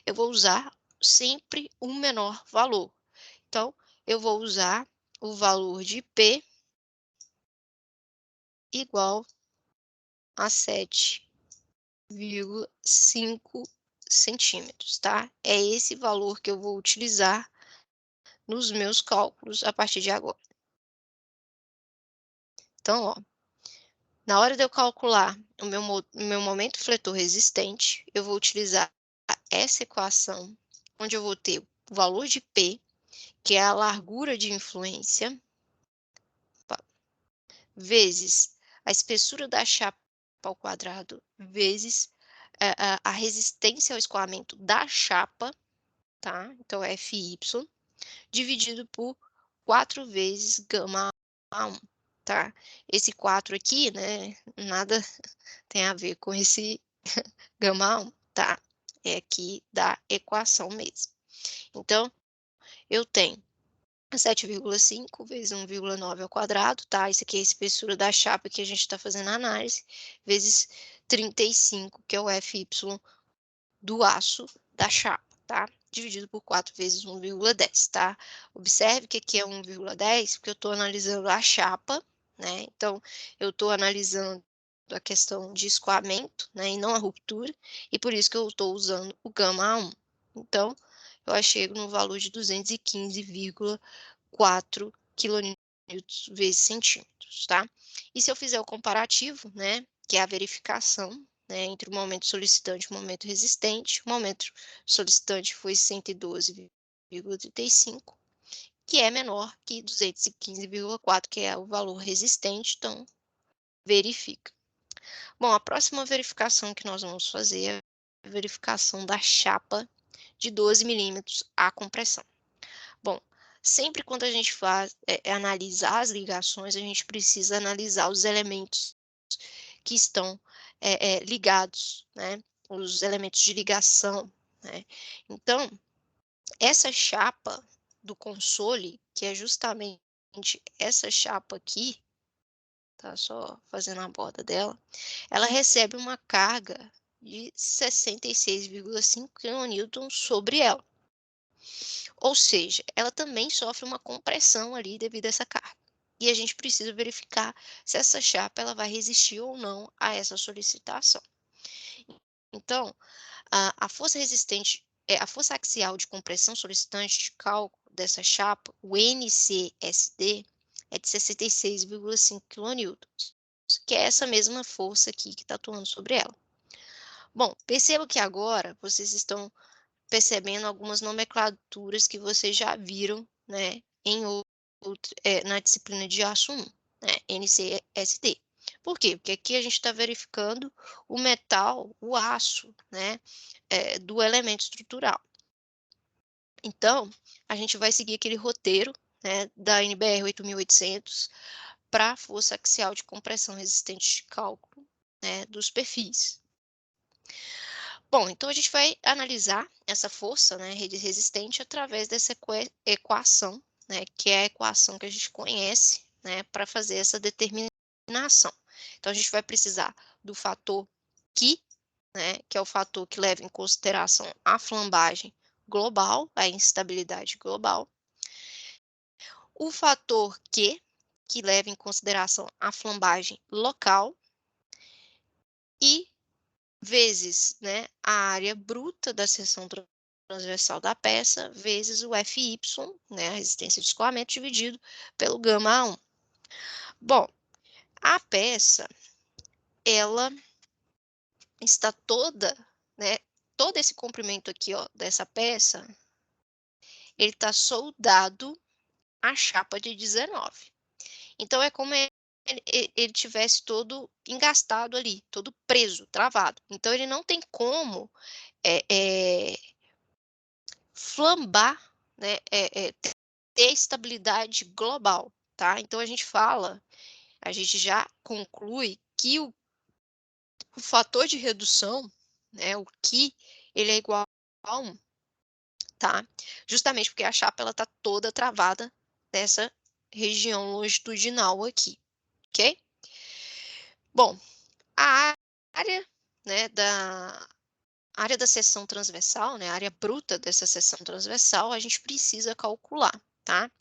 Eu vou usar sempre um menor valor. Então, eu vou usar o valor de P igual a 7,5 centímetros, tá? É esse valor que eu vou utilizar nos meus cálculos a partir de agora. Então, ó, na hora de eu calcular o meu momento fletor resistente, eu vou utilizar essa equação, onde eu vou ter o valor de P, que é a largura de influência, vezes a espessura da chapa ao quadrado, vezes a resistência ao escoamento da chapa, tá? Então, Fy, dividido por 4 vezes gama A1, tá? Esse 4 aqui, né, nada tem a ver com esse gama A1, tá? É aqui da equação mesmo. Então, eu tenho 7,5 vezes 1,9 ao quadrado, tá? Isso aqui é a espessura da chapa que a gente está fazendo a análise, vezes 35, que é o Fy do aço da chapa, tá? Dividido por 4 vezes 1,10, tá? Observe que aqui é 1,10, porque eu estou analisando a chapa, né? Então, eu estou analisando da questão de escoamento, né, e não a ruptura, e por isso que eu estou usando o gama A1. Então, eu chego no valor de 215,4 quilonewtons vezes centímetros, tá? E se eu fizer o comparativo, né, que é a verificação, né, entre o momento solicitante e o momento resistente, o momento solicitante foi 112,35, que é menor que 215,4, que é o valor resistente, então verifica. Bom, a próxima verificação que nós vamos fazer é a verificação da chapa de 12 milímetros à compressão. Bom, sempre quando a gente analisa as ligações, a gente precisa analisar os elementos que estão ligados, né? Os elementos de ligação, né? Então, essa chapa do console, que é justamente essa chapa aqui, tá só fazendo a borda dela, ela recebe uma carga de 66,5 kN sobre ela. Ou seja, ela também sofre uma compressão ali devido a essa carga. E a gente precisa verificar se essa chapa ela vai resistir ou não a essa solicitação. Então, a força resistente, a força axial de compressão solicitante de cálculo dessa chapa, o NCSD, é de 66,5 kN, que é essa mesma força aqui que está atuando sobre ela. Bom, perceba que agora vocês estão percebendo algumas nomenclaturas que vocês já viram, né, na disciplina de aço 1, né, NCSD. Por quê? Porque aqui a gente está verificando o metal, o aço, né, do elemento estrutural. Então, a gente vai seguir aquele roteiro, né, da NBR 8800 para a força axial de compressão resistente de cálculo, né, dos perfis. Bom, então a gente vai analisar essa força, né, resistente através dessa equação, né, que é a equação que a gente conhece, né, para fazer essa determinação. Então a gente vai precisar do fator Q, né, que é o fator que leva em consideração a flambagem global, a instabilidade global. O fator Q, que leva em consideração a flambagem local, e vezes, né, a área bruta da seção transversal da peça, vezes o Fy, né, a resistência de escoamento, dividido pelo gama A1. Bom, a peça, ela está toda, né, todo esse comprimento aqui, ó, dessa peça, ele está soldado à chapa de 19. Então, é como ele tivesse todo engastado ali, todo preso, travado. Então, ele não tem como flambar, né, ter estabilidade global, tá? Então a gente já conclui que o fator de redução, né, o Q, ele é igual a 1, tá? Justamente porque a chapa ela tá toda travada nessa região longitudinal aqui, ok? Bom, a área, né, a área da seção transversal, né, a área bruta dessa seção transversal, a gente precisa calcular, tá?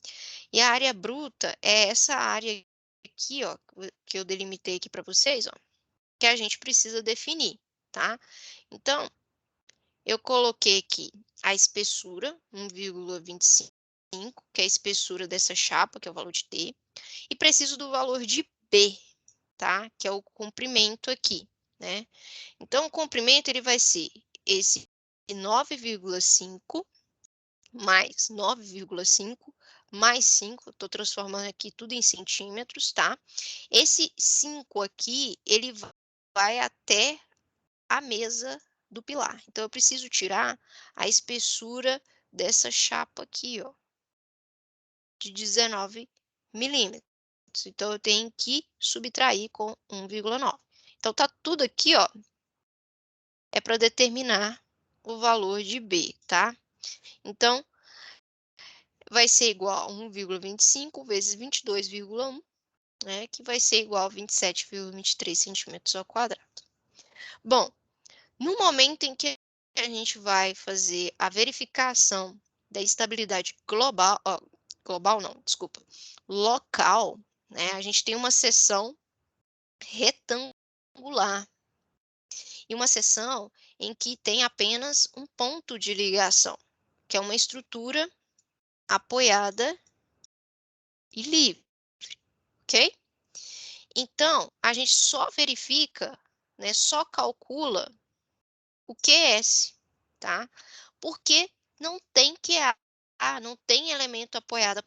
E a área bruta é essa área aqui, ó, que eu delimitei aqui para vocês, ó, que a gente precisa definir, tá? Então, eu coloquei aqui a espessura, 1,25, que é a espessura dessa chapa, que é o valor de T, e preciso do valor de B, tá? Que é o comprimento aqui, né? Então, o comprimento ele vai ser esse 9,5 mais 9,5 mais 5, estou transformando aqui tudo em centímetros, tá? Esse 5 aqui, ele vai até a mesa do pilar. Então, eu preciso tirar a espessura dessa chapa aqui, ó, de 19 milímetros. Então, eu tenho que subtrair com 1,9. Então, tá tudo aqui, ó, é para determinar o valor de B, tá? Então, vai ser igual a 1,25 vezes 22,1, né, que vai ser igual a 27,23 centímetros ao quadrado. Bom, no momento em que a gente vai fazer a verificação da estabilidade global, global não, desculpa, local, né, a gente tem uma seção retangular retangular e uma seção em que tem apenas um ponto de ligação, que é uma estrutura apoiada e livre, ok? Então, a gente só verifica, né, só calcula o QS, tá? Porque não tem QA, não tem elemento apoiado,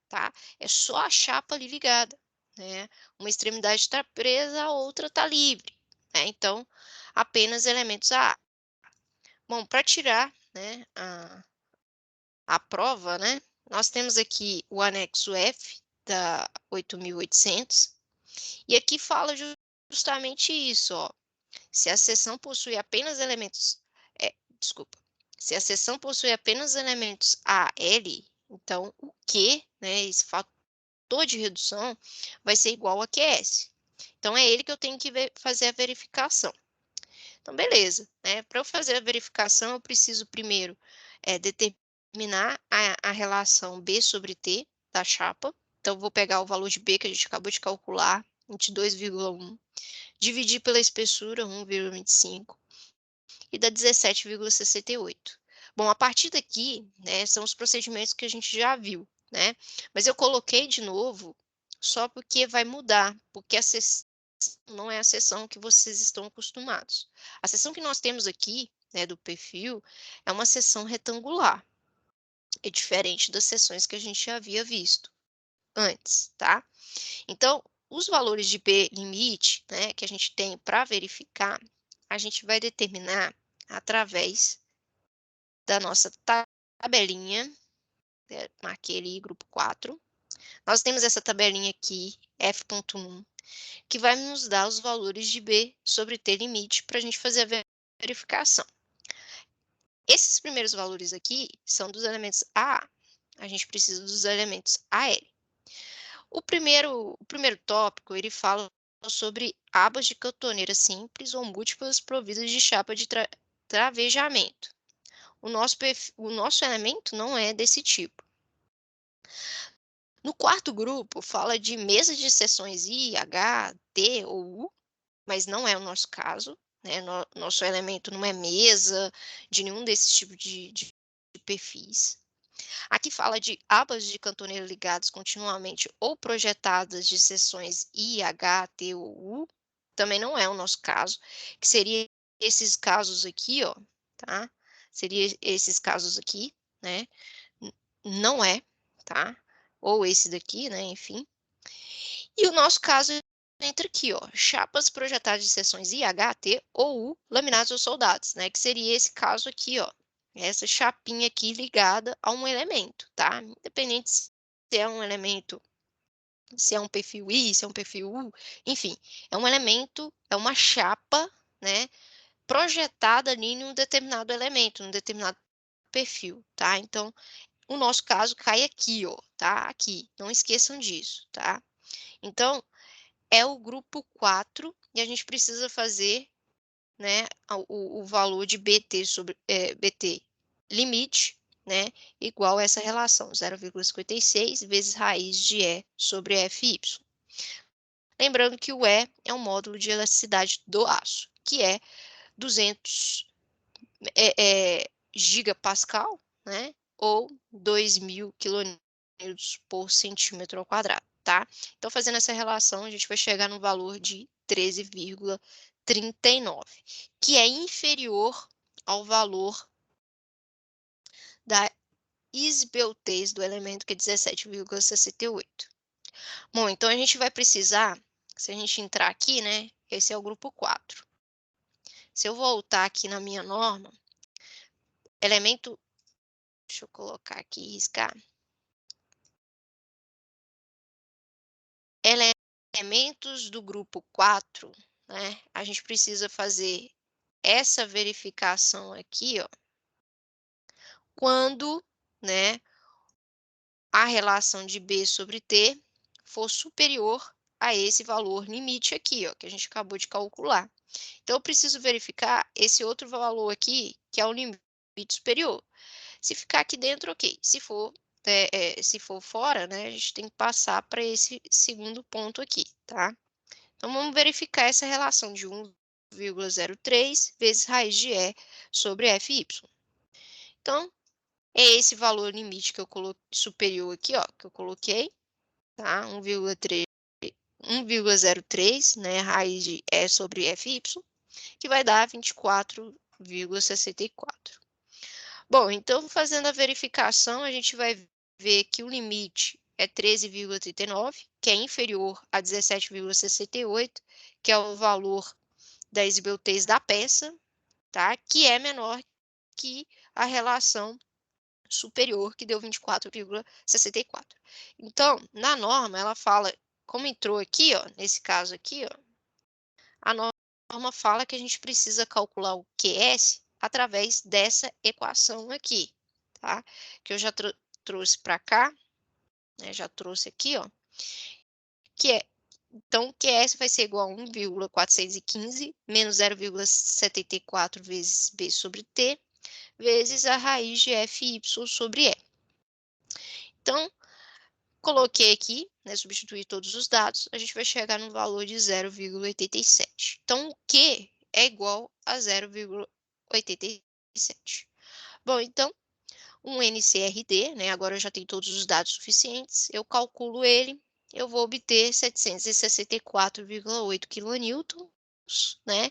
tá? É só a chapa ali ligada, né? Uma extremidade está presa, a outra está livre, né? Então, apenas elementos A. Bom, para tirar, né, a prova, né, nós temos aqui o anexo F da 8.800 e aqui fala justamente isso, ó. Se a seção possui apenas elementos, desculpa, se a seção possui apenas elementos A, L, então o Q, né, esse fator de redução, vai ser igual a QS. Então é ele que eu tenho que fazer a verificação. Então, beleza, né? Para eu fazer a verificação, eu preciso primeiro determinar a relação B sobre T da chapa. Então, eu vou pegar o valor de B que a gente acabou de calcular, 22,1, dividir pela espessura, 1,25, e dá 17,68. Bom, a partir daqui, né, são os procedimentos que a gente já viu, né? Mas eu coloquei de novo só porque vai mudar, porque a seção não é a seção que vocês estão acostumados. A seção que nós temos aqui, né, do perfil, é uma seção retangular. É diferente das seções que a gente já havia visto antes, tá? Então, os valores de B limite, né, que a gente tem para verificar, a gente vai determinar através da nossa tabelinha, marquei ali grupo 4. Nós temos essa tabelinha aqui, F.1, que vai nos dar os valores de B sobre T limite para a gente fazer a verificação. Esses primeiros valores aqui são dos elementos A, a gente precisa dos elementos AL. O primeiro tópico, ele fala sobre abas de cantoneira simples ou múltiplas providas de chapa de travejamento. O nosso elemento não é desse tipo. No quarto grupo, fala de mesas de seções I, H, T ou U, mas não é o nosso caso, né? Nosso elemento não é mesa de nenhum desses tipos de perfis. Aqui fala de abas de cantoneira ligadas continuamente ou projetadas de seções I, H, T ou U, também não é o nosso caso, que seria esses casos aqui, ó, tá? Seria esses casos aqui, né? Não é, tá? Ou esse daqui, né? Enfim. E o nosso caso entra aqui, ó, chapas projetadas de seções IHT ou U laminados ou soldados, né? Que seria esse caso aqui, ó. Essa chapinha aqui ligada a um elemento, tá? Independente se é um elemento, se é um perfil I, se é um perfil U, enfim, é um elemento, é uma chapa, né? Projetada ali em um determinado elemento, num determinado perfil, tá? Então, o nosso caso cai aqui, ó, tá? Aqui, não esqueçam disso, tá? Então, é o grupo 4 e a gente precisa fazer, né, o valor de BT sobre BT limite, né, igual a essa relação, 0,56 vezes raiz de E sobre FY. Lembrando que o E é um módulo de elasticidade do aço, que é 200 gigapascal, né, ou 2.000 quilonewtons por centímetro ao quadrado, tá? Então, fazendo essa relação, a gente vai chegar no valor de 13,39, que é inferior ao valor da esbeltez do elemento, que é 17,68. Bom, então a gente vai precisar, se a gente entrar aqui, né, esse é o grupo 4. Se eu voltar aqui na minha norma, elemento, deixa eu colocar aqui e riscar. Elementos do grupo 4, né, a gente precisa fazer essa verificação aqui, ó, quando, né, a relação de B sobre T for superior a esse valor limite aqui, ó, que a gente acabou de calcular. Então, eu preciso verificar esse outro valor aqui, que é o limite superior. Se ficar aqui dentro, ok. Se for fora, né, a gente tem que passar para esse segundo ponto aqui, tá? Então, vamos verificar essa relação de 1,03 vezes raiz de E sobre FY. Então, é esse valor limite que eu coloquei, superior aqui, ó, que eu coloquei, tá? 1,03, né, raiz de E sobre FY, que vai dar 24,64. Bom, então, fazendo a verificação, a gente vai ver que o limite é 13,39, que é inferior a 17,68, que é o valor da esbeltez da peça, tá? Que é menor que a relação superior, que deu 24,64. Então, na norma, ela fala, como entrou aqui, ó, nesse caso aqui, ó, a norma fala que a gente precisa calcular o QS através dessa equação aqui, tá? Que eu já trouxe para cá, né? Já trouxe aqui, ó, que é, então, QS vai ser igual a 1,415 menos 0,74 vezes B sobre T, vezes a raiz de FY sobre E. Então, coloquei aqui, né, substituir todos os dados, a gente vai chegar no valor de 0,87. Então, o Q é igual a 0,87. Bom, então, um NCRD, né, agora eu já tenho todos os dados suficientes, eu calculo ele, eu vou obter 764,8 kN, né,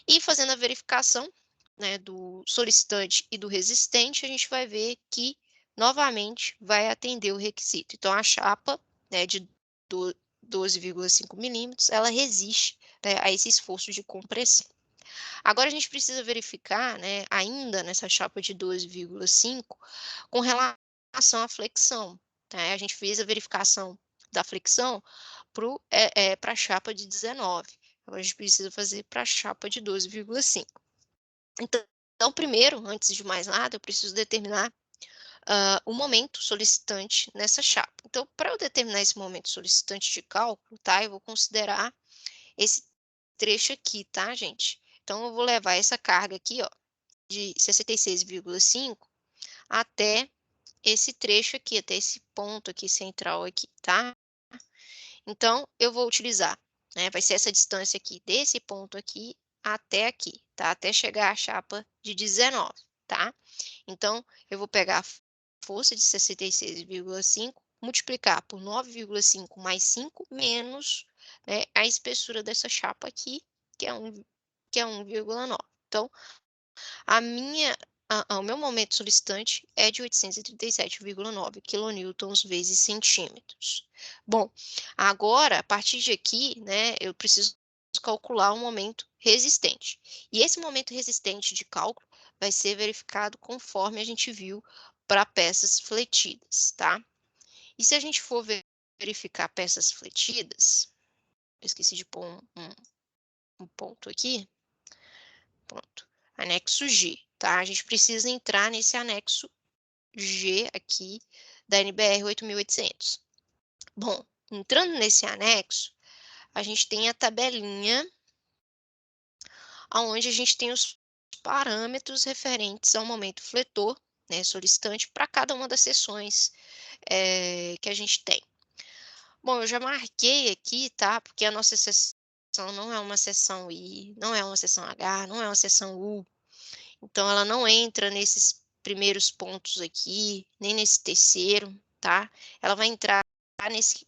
e fazendo a verificação, né, do solicitante e do resistente, a gente vai ver que, novamente, vai atender o requisito. Então, a chapa, né, de 12,5 milímetros, ela resiste, né, a esse esforço de compressão. Agora, a gente precisa verificar, né, ainda nessa chapa de 12,5, com relação à flexão. Né? A gente fez a verificação da flexão para a chapa de 19. Agora, a gente precisa fazer para a chapa de 12,5. Então, primeiro, antes de mais nada, eu preciso determinar o momento solicitante nessa chapa. Então, para eu determinar esse momento solicitante de cálculo, tá, eu vou considerar esse trecho aqui, tá, gente? Então, eu vou levar essa carga aqui, ó, de 66,5 até esse trecho aqui, até esse ponto aqui central aqui, tá? Então, eu vou utilizar, né, vai ser essa distância aqui, desse ponto aqui até aqui, tá? Até chegar à chapa de 19, tá? Então, eu vou pegar a força de 66,5, multiplicar por 9,5 mais 5, menos, né, a espessura dessa chapa aqui, que é 1,9. Então, o meu momento solicitante é de 837,9 quilonewtons vezes centímetros. Bom, agora, a partir de aqui, né, eu preciso calcular o momento resistente. E esse momento resistente de cálculo vai ser verificado conforme a gente viu para peças fletidas, tá? E se a gente for verificar peças fletidas, eu esqueci de pôr um ponto aqui, pronto, anexo G, tá? A gente precisa entrar nesse anexo G aqui da NBR 8800. Bom, entrando nesse anexo, a gente tem a tabelinha onde a gente tem os parâmetros referentes ao momento fletor, né, solicitante, para cada uma das seções que a gente tem. Bom, eu já marquei aqui, tá? Porque a nossa seção não é uma seção I, não é uma seção H, não é uma seção U. Então, ela não entra nesses primeiros pontos aqui, nem nesse terceiro, tá? Ela vai entrar nesse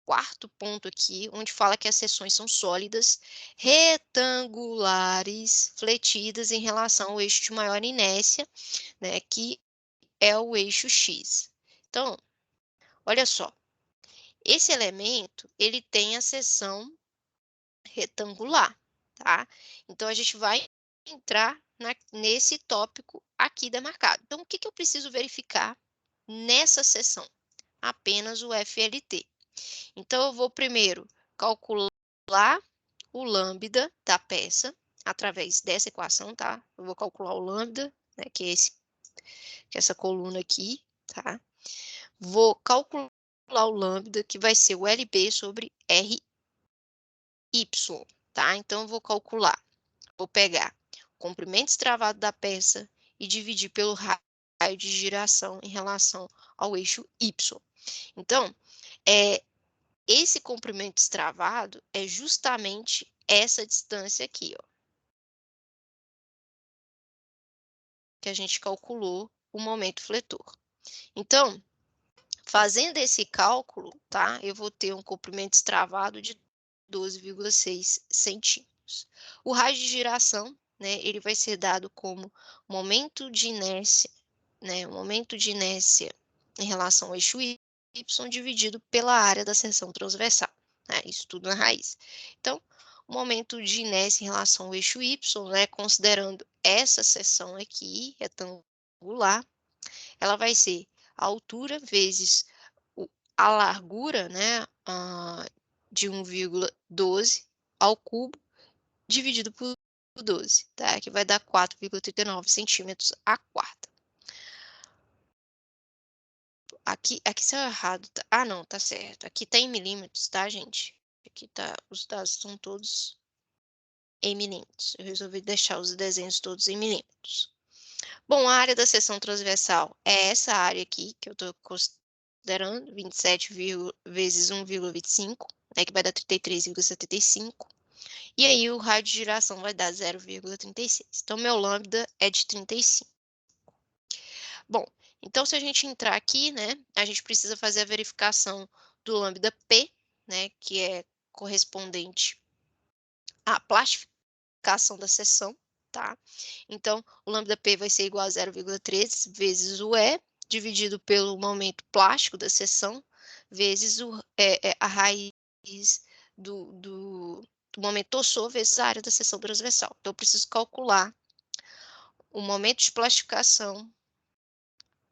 quarto ponto aqui, onde fala que as seções são sólidas, retangulares, fletidas em relação ao eixo de maior inércia, né? Que é o eixo X. Então, olha só. Esse elemento, ele tem a seção retangular, tá? Então, a gente vai entrar nesse tópico aqui demarcado. Então, o que eu preciso verificar nessa seção? Apenas o FLT. Então, eu vou primeiro calcular o lambda da peça, através dessa equação, tá? Eu vou calcular o lambda, né, que é essa coluna aqui, tá? Vou calcular o lambda, que vai ser o LB sobre RY, tá? Então, eu vou calcular, vou pegar o comprimento estravado da peça e dividir pelo raio de giração em relação ao eixo Y. Então, esse comprimento destravado é justamente essa distância aqui, ó, que a gente calculou o momento fletor. Então, fazendo esse cálculo, tá, eu vou ter um comprimento destravado de 12,6 centímetros. O raio de giração, né, ele vai ser dado como momento de inércia, né, o momento de inércia em relação ao eixo y dividido pela área da seção transversal, né, isso tudo na raiz. Então, o momento de inércia em relação ao eixo y, né, considerando essa seção aqui, retangular, ela vai ser a altura vezes a largura, né, de 1,12 ao cubo, dividido por 12, tá? Que vai dar 4,39 centímetros a quarta. Aqui saiu errado, tá? Ah, não, tá certo. Aqui tá em milímetros, tá, gente? Aqui tá, os dados são todos em milímetros. Eu resolvi deixar os desenhos todos em milímetros. Bom, a área da seção transversal é essa área aqui, que eu estou considerando, 27 vezes 1,25, né, que vai dar 33,75. E aí o raio de giração vai dar 0,36. Então, meu lambda é de 35. Bom, então se a gente entrar aqui, né, a gente precisa fazer a verificação do lambda P, né, que é correspondente à plastificação da seção, tá? Então, o lambda P vai ser igual a 0,13 vezes o E, dividido pelo momento plástico da seção, vezes a raiz do momento torsor vezes a área da seção transversal. Então, eu preciso calcular o momento de plastificação,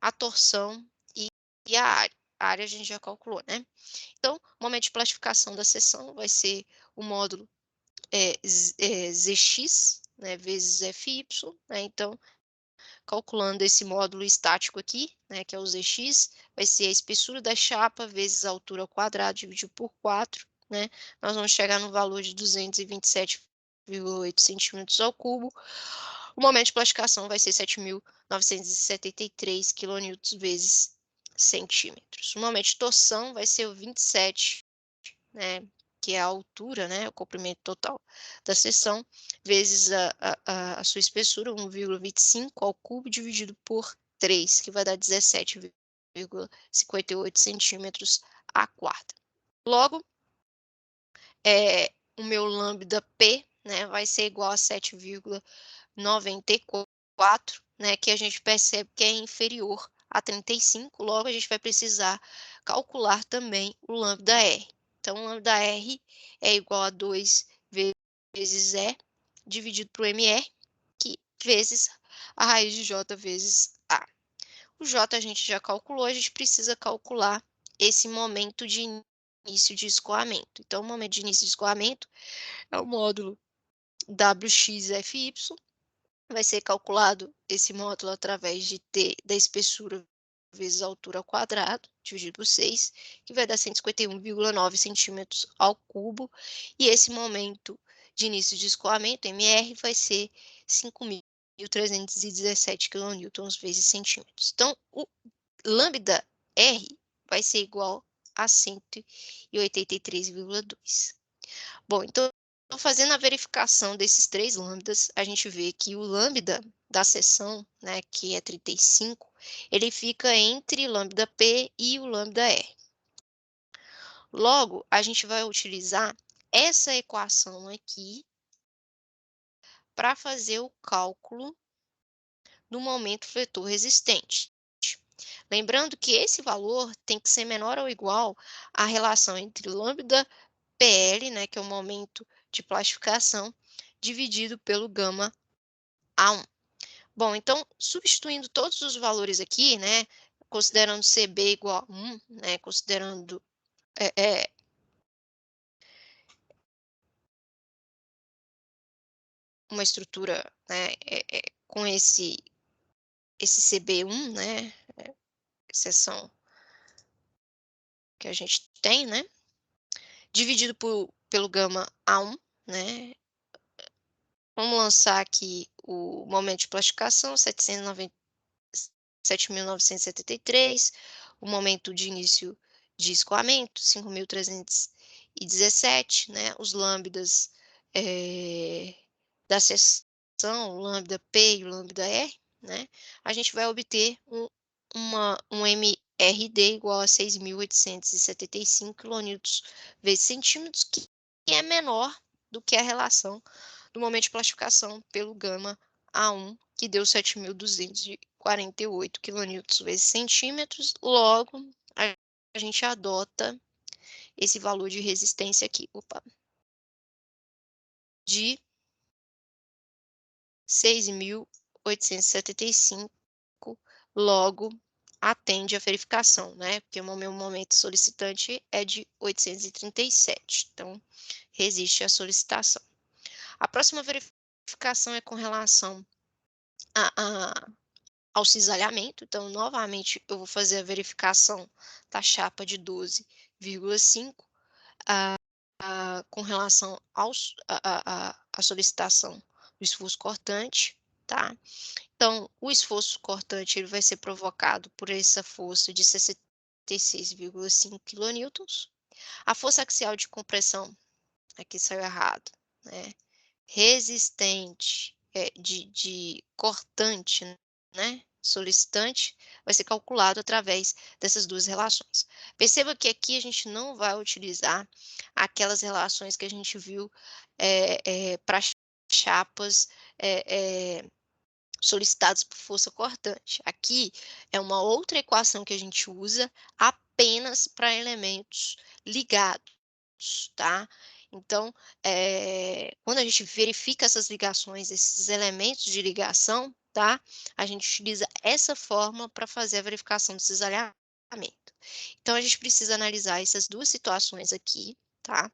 a torção e a área. A área a gente já calculou, né? Então, o momento de plastificação da seção vai ser o módulo Zx, né, vezes Fy, né? Então, calculando esse módulo estático aqui, né, que é o Zx, vai ser a espessura da chapa vezes a altura ao quadrado dividido por 4, né? Nós vamos chegar no valor de 227,8 centímetros ao cubo. O momento de plastificação vai ser 7.973 kN vezes centímetros. O momento de torção vai ser o 27, né, que é a altura, né, o comprimento total da seção, vezes a sua espessura, 1,25 ao cubo, dividido por 3, que vai dar 17,58 centímetros a quarta. Logo, o meu lambda P, né, vai ser igual a 7,94, né, que a gente percebe que é inferior a 35, logo a gente vai precisar calcular também o lambda R. Então, o lambda R é igual a 2 vezes E dividido por MR, que vezes a raiz de J vezes A. O J a gente já calculou, a gente precisa calcular esse momento de início de escoamento. Então, o momento de início de escoamento é o módulo WXFY, vai ser calculado esse módulo através de T da espessura vezes a altura ao quadrado, dividido por 6, que vai dar 151,9 centímetros ao cubo, e esse momento de início de escoamento, MR, vai ser 5.317 kN vezes centímetros. Então, o lambda R vai ser igual a 183,2. Bom, então, fazendo a verificação desses 3 lambdas, a gente vê que o lambda da seção, né, que é 35, ele fica entre lambda P e o lambda R. Logo, a gente vai utilizar essa equação aqui para fazer o cálculo do momento fletor resistente. Lembrando que esse valor tem que ser menor ou igual à relação entre lambda PL, né, que é o momento de plastificação, dividido pelo gama A1. Bom, então, substituindo todos os valores aqui, né, considerando CB igual a 1, né, considerando uma estrutura, né, com esse CB1, né, seção que a gente tem, né, dividido pelo gama A1, né, vamos lançar aqui o momento de plastificação, 7.973, o momento de início de escoamento, 5.317, né, os lambdas, da seção, o lambda P e o lambda R, né, a gente vai obter um MRD igual a 6.875 quilonewtons vezes centímetros, que é menor do que a relação do momento de plastificação pelo gama A1, que deu 7.248 quilonewtons vezes centímetros. Logo, a gente adota esse valor de resistência aqui, de 6.875, logo atende a verificação, né? Porque o meu momento solicitante é de 837, então resiste à solicitação. A próxima verificação é com relação ao cisalhamento, então novamente eu vou fazer a verificação da chapa de 12,5, com relação à solicitação do esforço cortante, tá? Então, o esforço cortante ele vai ser provocado por essa força de 66,5 quilonewtons. A força axial de compressão, aqui saiu errado, né? Resistente, de cortante, né? Solicitante, vai ser calculado através dessas duas relações. Perceba que aqui a gente não vai utilizar aquelas relações que a gente viu para chapas solicitadas por força cortante. Aqui é uma outra equação que a gente usa apenas para elementos ligados, tá? Então, quando a gente verifica essas ligações, esses elementos de ligação, tá? A gente utiliza essa forma para fazer a verificação do cisalhamento. Então, a gente precisa analisar essas duas situações aqui, tá?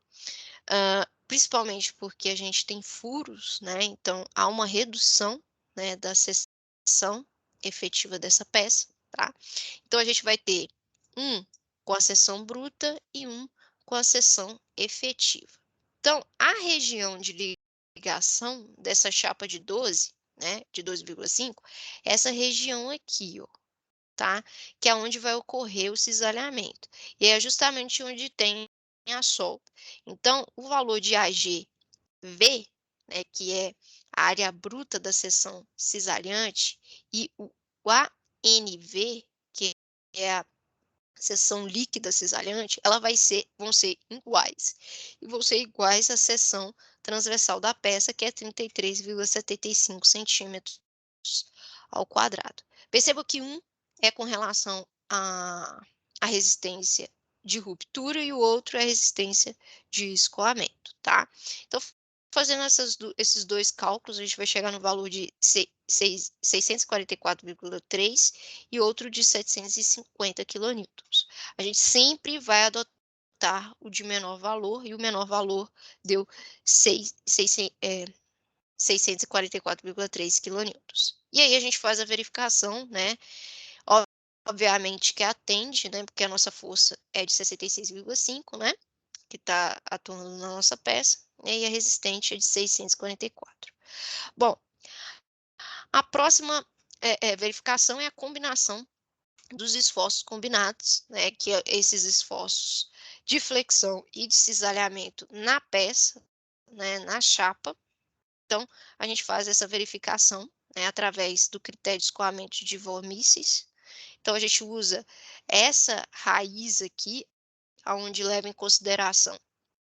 Principalmente porque a gente tem furos, né? Então, há uma redução, né, da seção efetiva dessa peça, tá? Então, a gente vai ter um com a seção bruta e um com a seção efetiva. Então, a região de ligação dessa chapa de 12, né, de 12,5, essa região aqui, ó, tá? Que é onde vai ocorrer o cisalhamento. E é justamente onde tem a solda. Então, o valor de AGV, né, que é a área bruta da seção cisalhante, e o ANV, que é a seção líquida cisalhante, vão ser iguais. E vão ser iguais à seção transversal da peça, que é 33,75 centímetros ao quadrado. Perceba que um é com relação à resistência de ruptura e o outro é a resistência de escoamento, tá? Então, fazendo esses dois cálculos, a gente vai chegar no valor de 644,3 e outro de 750 quilonewtons. A gente sempre vai adotar o de menor valor, e o menor valor deu 644,3 quilonewtons. E aí a gente faz a verificação, né? Obviamente que atende, né? Porque a nossa força é de 66,5, né? Que está atuando na nossa peça, né, e a resistente é de 644. Bom, a próxima verificação é a combinação dos esforços combinados, né, que esses esforços de flexão e de cisalhamento na peça, né, na chapa. Então, a gente faz essa verificação, né, através do critério de escoamento de von Mises. Então, a gente usa essa raiz aqui, onde leva em consideração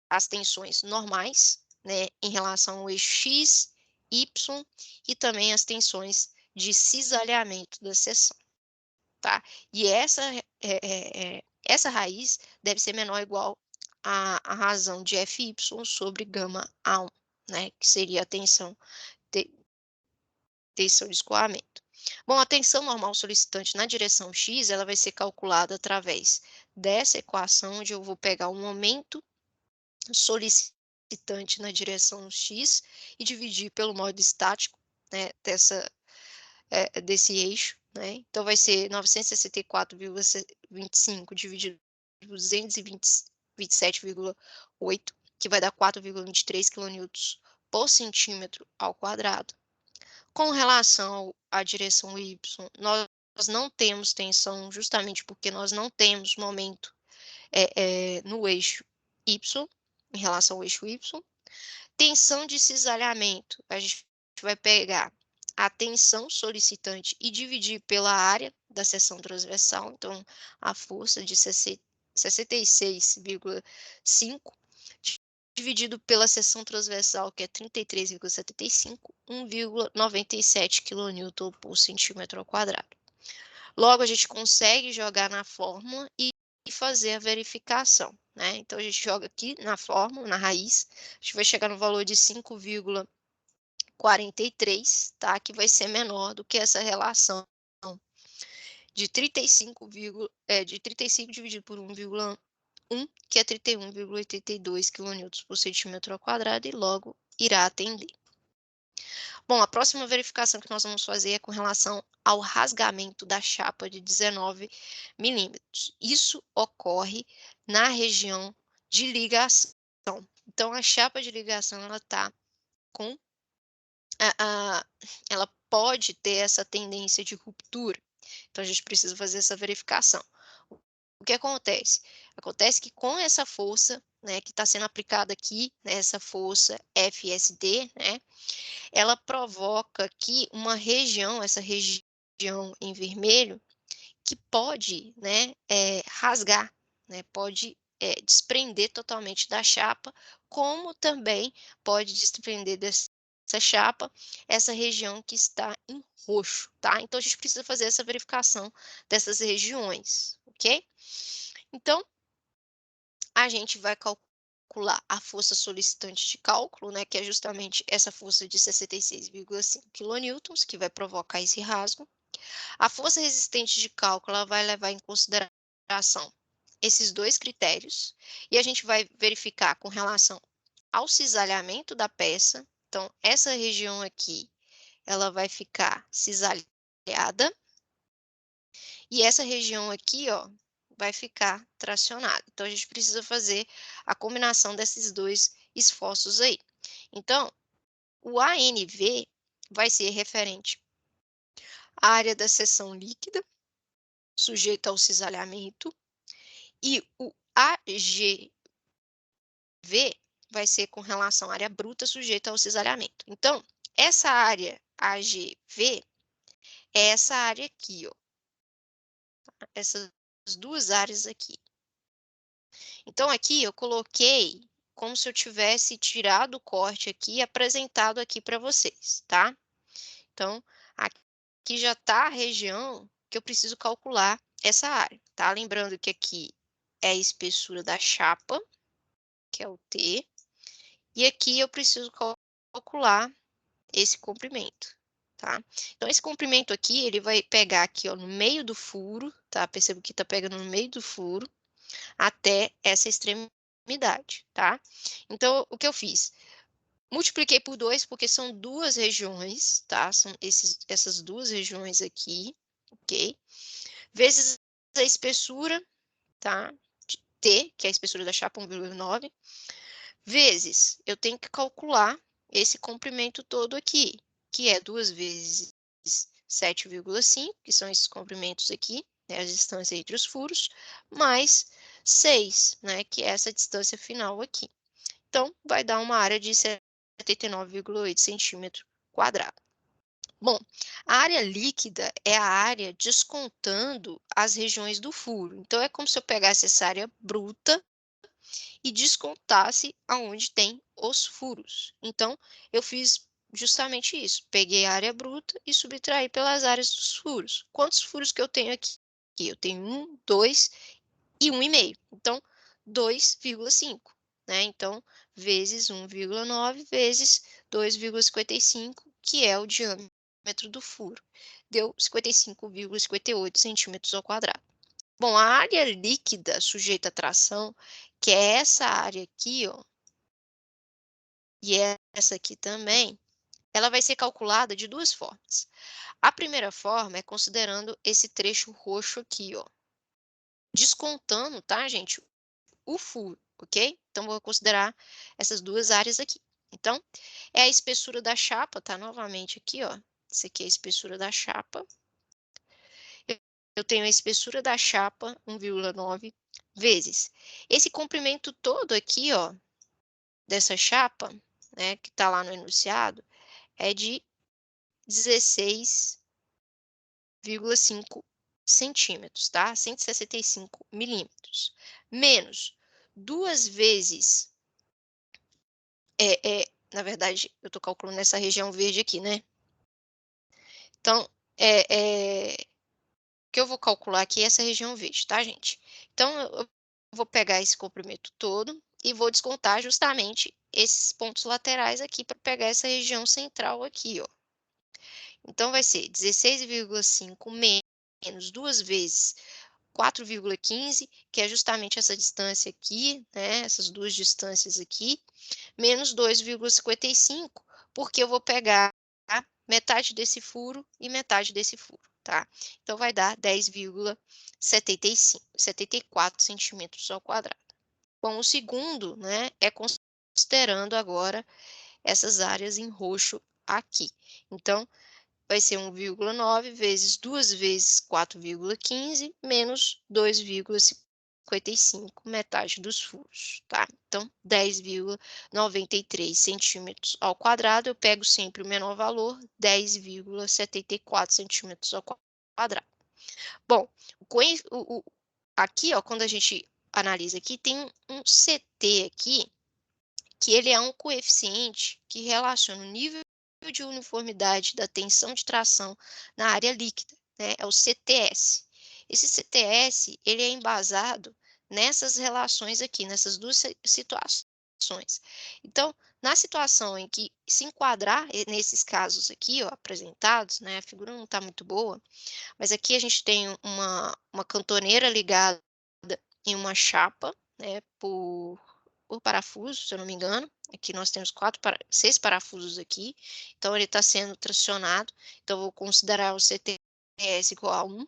as tensões normais, né, em relação ao eixo X, Y, e também as tensões de cisalhamento da seção, tá? E essa raiz deve ser menor ou igual à razão de Fy sobre gama A1, né, que seria a tensão de escoamento. Bom, a tensão normal solicitante na direção X, ela vai ser calculada através dessa equação, onde eu vou pegar o momento solicitante na direção X e dividir pelo modo estático, né, desse eixo, né? Então vai ser 964,25 dividido por 227,8, que vai dar 4,23 kN por centímetro ao quadrado. Com relação à direção Y, nós não temos tensão justamente porque nós não temos momento no eixo Y, em relação ao eixo Y. Tensão de cisalhamento, a gente vai pegar a tensão solicitante e dividir pela área da seção transversal, então a força de 66,5 dividido pela seção transversal, que é 33,75, 1,97 kN por centímetro ao quadrado. Logo, a gente consegue jogar na fórmula e fazer a verificação, né? Então, a gente joga aqui na fórmula, na raiz, a gente vai chegar no valor de 5,43, tá? Que vai ser menor do que essa relação de 35 dividido por 1,1, que é 31,82 kN por centímetro ao quadrado, e logo irá atender. Bom, a próxima verificação que nós vamos fazer é com relação ao rasgamento da chapa de 19 milímetros. Isso ocorre na região de ligação. Então, a chapa de ligação, ela está com ela pode ter essa tendência de ruptura. Então, a gente precisa fazer essa verificação. O que acontece? Acontece que com essa força, né, que está sendo aplicada aqui, né, essa força FSD, né, ela provoca aqui uma região, essa região em vermelho, que pode, né, rasgar, né, pode desprender totalmente da chapa, como também pode desprender dessa chapa essa região que está em roxo, tá? Então, a gente precisa fazer essa verificação dessas regiões, ok? Então, a gente vai calcular a força solicitante de cálculo, né, que é justamente essa força de 66,5 kN, que vai provocar esse rasgo. A força resistente de cálculo, ela vai levar em consideração esses dois critérios, e a gente vai verificar com relação ao cisalhamento da peça. Então, essa região aqui, ela vai ficar cisalhada, e essa região aqui, ó, vai ficar tracionada. Então, a gente precisa fazer a combinação desses dois esforços aí. Então, o ANV vai ser referente à área da seção líquida, sujeita ao cisalhamento, e o AGV vai ser com relação à área bruta sujeita ao cisalhamento. Então, essa área AGV é essa área aqui, ó, essas duas áreas aqui. Então, aqui eu coloquei como se eu tivesse tirado o corte aqui e apresentado aqui para vocês, tá? Então, aqui já está a região que eu preciso calcular essa área, tá? Lembrando que aqui é a espessura da chapa, que é o T, e aqui eu preciso calcular esse comprimento, tá? Então, esse comprimento aqui, ele vai pegar aqui, ó, no meio do furo, tá? Percebo que está pegando no meio do furo, até essa extremidade, tá? Então, o que eu fiz? Multipliquei por 2, porque são duas regiões, tá? São essas duas regiões aqui, ok? Vezes a espessura, tá? De T, que é a espessura da chapa, 1,9, vezes, eu tenho que calcular esse comprimento todo aqui, que é 2 vezes 7,5, que são esses comprimentos aqui, né, a distância entre os furos, mais 6, né, que é essa distância final aqui. Então, vai dar uma área de 79,8 centímetros quadrados. Bom, a área líquida é a área descontando as regiões do furo. Então, é como se eu pegasse essa área bruta e descontasse aonde tem os furos. Então, eu fiz justamente isso. Peguei a área bruta e subtraí pelas áreas dos furos. Quantos furos que eu tenho aqui? Aqui eu tenho 1, 2 e 1,5. Então, 2,5. Né? Então, vezes 1,9 vezes 2,55, que é o diâmetro do furo. Deu 55,58 centímetros ao quadrado. Bom, a área líquida sujeita a tração, que é essa área aqui, ó, e essa aqui também, ela vai ser calculada de duas formas. A primeira forma é considerando esse trecho roxo aqui, ó, descontando, tá, gente, o furo, ok? Então, vou considerar essas duas áreas aqui. Então, é a espessura da chapa, tá? Novamente aqui, ó, isso aqui é a espessura da chapa. Eu tenho a espessura da chapa, 1,9, vezes esse comprimento todo aqui, ó, dessa chapa, né, que está lá no enunciado, é de 16,5 centímetros, tá? 165 milímetros. Menos 2 vezes, na verdade, eu estou calculando essa região verde aqui, né? Então, o que eu vou calcular aqui é essa região verde, tá, gente? Então, eu vou pegar esse comprimento todo e vou descontar justamente esses pontos laterais aqui para pegar essa região central aqui, ó. Então, vai ser 16,5 menos 2 vezes 4,15, que é justamente essa distância aqui, né, essas duas distâncias aqui, menos 2,55, porque eu vou pegar metade desse furo e metade desse furo, tá? Então, vai dar 10,74 centímetros ao quadrado. Bom, o segundo, né, é considerando agora essas áreas em roxo aqui. Então, vai ser 1,9 vezes 2 vezes 4,15 menos 2,55, metade dos furos, tá? Então, 10,93 centímetros ao quadrado, eu pego sempre o menor valor, 10,74 centímetros ao quadrado. Bom, aqui, ó, quando a gente analisa aqui, tem um CT aqui, que ele é um coeficiente que relaciona o nível de uniformidade da tensão de tração na área líquida, né? É o CTS. Esse CTS, ele é embasado nessas relações aqui, nessas duas situações. Então, na situação em que se enquadrar nesses casos aqui, ó, apresentados, né? A figura não está muito boa, mas aqui a gente tem uma cantoneira ligada em uma chapa, né? Por parafuso, se eu não me engano. Aqui nós temos 6 parafusos aqui, então ele está sendo tracionado, então eu vou considerar o CTS igual a 1.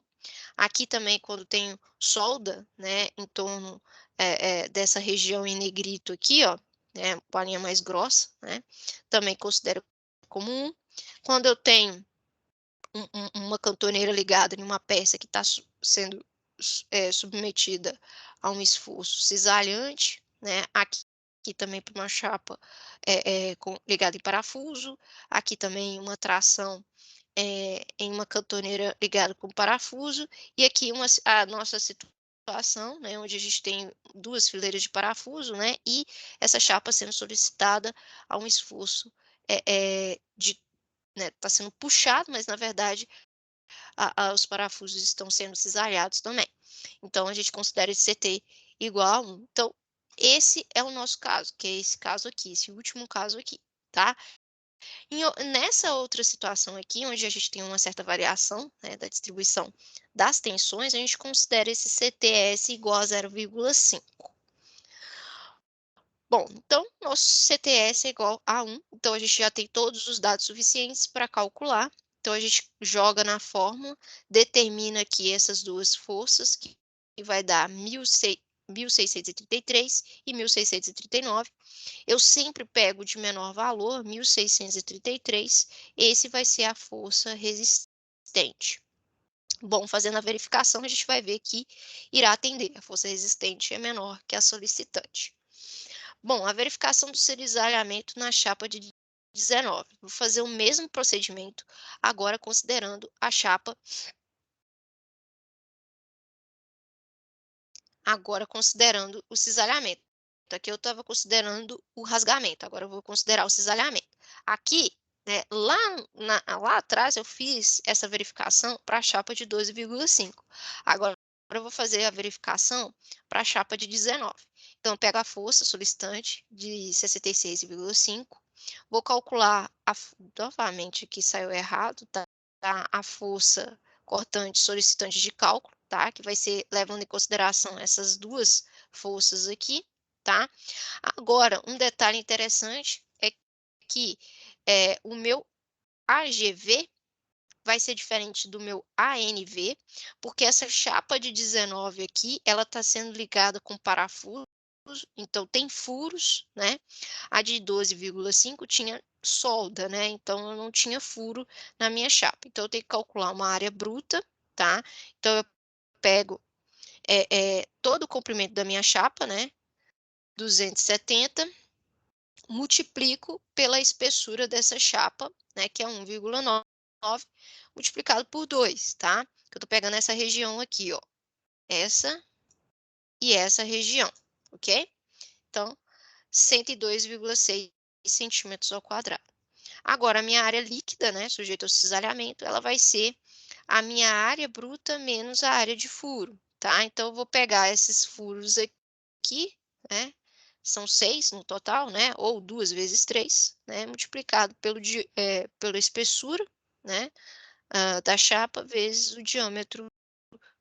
Aqui também, quando tenho solda, né, em torno dessa região em negrito aqui, ó, né, com a linha mais grossa, né, também considero como 1. Quando eu tenho uma cantoneira ligada em uma peça que está sendo submetida a um esforço cisalhante, né? Aqui também para uma chapa ligada em parafuso, aqui também uma tração em uma cantoneira ligada com parafuso, e aqui a nossa situação, né, onde a gente tem duas fileiras de parafuso, né, e essa chapa sendo solicitada a um esforço de, né, está sendo puxado, mas na verdade os parafusos estão sendo cisalhados também. Então, a gente considera esse CT igual a 1. Então, esse é o nosso caso, que é esse caso aqui, esse último caso aqui, tá? Nessa outra situação aqui, onde a gente tem uma certa variação, né, da distribuição das tensões, a gente considera esse CTS igual a 0,5. Bom, então, nosso CTS é igual a 1, então a gente já tem todos os dados suficientes para calcular. Então, a gente joga na fórmula, determina aqui essas duas forças, que vai dar 1.633 e 1.639. Eu sempre pego de menor valor, 1.633, esse vai ser a força resistente. Bom, fazendo a verificação, a gente vai ver que irá atender. A força resistente é menor que a solicitante. Bom, a verificação do cisalhamento na chapa de 19. Vou fazer o mesmo procedimento, agora considerando a chapa, agora considerando o cisalhamento. Aqui eu estava considerando o rasgamento, agora eu vou considerar o cisalhamento. Aqui, né, lá atrás eu fiz essa verificação para a chapa de 12,5. Agora eu vou fazer a verificação para a chapa de 19. Então, eu pego a força solicitante de 66,5, vou calcular, novamente aqui saiu errado, tá? A força cortante solicitante de cálculo, tá? Que vai ser levando em consideração essas duas forças aqui, tá? Agora, um detalhe interessante é que o meu AGV vai ser diferente do meu ANV, porque essa chapa de 19 aqui, ela está sendo ligada com parafusos, então tem furos, né? A de 12,5 tinha solda, né? Então eu não tinha furo na minha chapa. Então eu tenho que calcular uma área bruta, tá? Então eu pego todo o comprimento da minha chapa, né, 270, multiplico pela espessura dessa chapa, né, que é 1,9, multiplicado por 2, tá? Que eu tô pegando essa região aqui, ó, essa e essa região, ok? Então, 102,6 centímetros ao quadrado. Agora, a minha área líquida, né, sujeita ao cisalhamento, ela vai ser a minha área bruta menos a área de furo, tá? Então, eu vou pegar esses furos aqui, né? São 6 no total, né? Ou 2 vezes 3, né? Multiplicado pela espessura, né? Da chapa vezes o diâmetro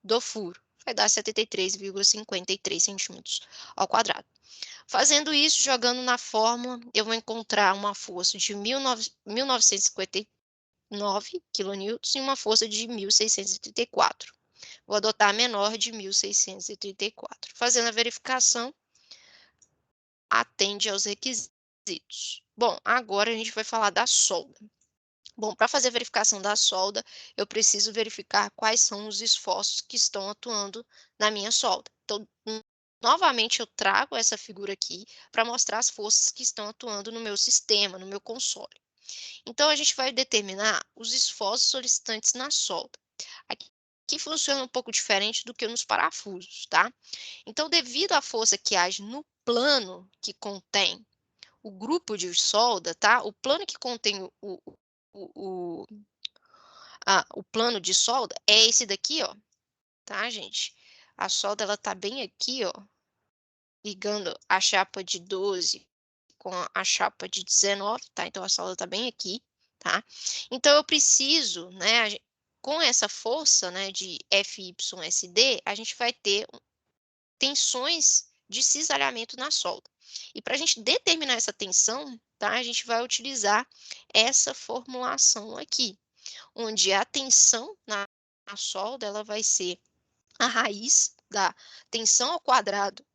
do furo. Vai dar 73,53 centímetros ao quadrado. Fazendo isso, jogando na fórmula, eu vou encontrar uma força de 1959 quilonewtons e uma força de 1.634. Vou adotar a menor de 1.634. Fazendo a verificação, atende aos requisitos. Bom, agora a gente vai falar da solda. Bom, para fazer a verificação da solda, eu preciso verificar quais são os esforços que estão atuando na minha solda. Então, novamente, eu trago essa figura aqui para mostrar as forças que estão atuando no meu sistema, no meu console. Então, a gente vai determinar os esforços solicitantes na solda. Aqui funciona um pouco diferente do que nos parafusos, tá? Então, devido à força que age no plano que contém o grupo de solda, tá? O plano que contém o, o plano de solda é esse daqui, ó, tá, gente? A solda, ela tá bem aqui, ó, ligando a chapa de 12 com a chapa de 19, tá? Então, a solda tá bem aqui, tá? Então, eu preciso, né, com essa força, né, de FYSD, a gente vai ter tensões de cisalhamento na solda. E para a gente determinar essa tensão, tá, a gente vai utilizar essa formulação aqui, onde a tensão na solda ela vai ser a raiz da tensão ao quadrado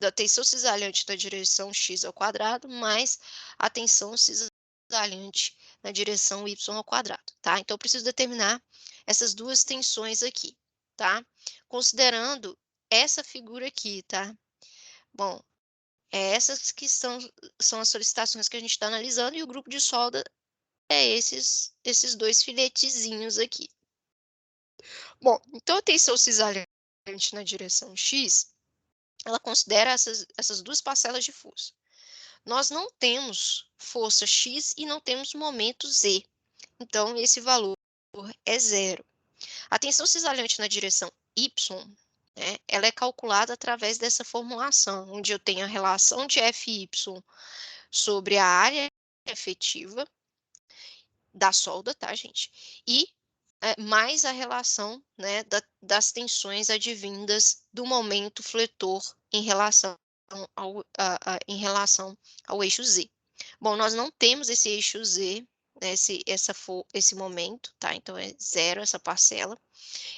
da tensão cisalhante na direção x ao quadrado mais a tensão cisalhante na direção y ao quadrado, tá? Então, eu preciso determinar essas duas tensões aqui, tá? Considerando essa figura aqui, tá? Bom, essas que são as solicitações que a gente está analisando e o grupo de solda é esses dois filetezinhos aqui. Bom, então a tensão cisalhante na direção x, ela considera essas duas parcelas de força. Nós não temos força x e não temos momento z. Então, esse valor é zero. A tensão cisalhante na direção y, né, ela é calculada através dessa formulação, onde eu tenho a relação de Fy sobre a área efetiva da solda, tá, gente? E mais a relação, né, das tensões advindas do momento fletor em relação ao eixo Z. Bom, nós não temos esse eixo Z, né, esse momento, tá? Então, é zero essa parcela.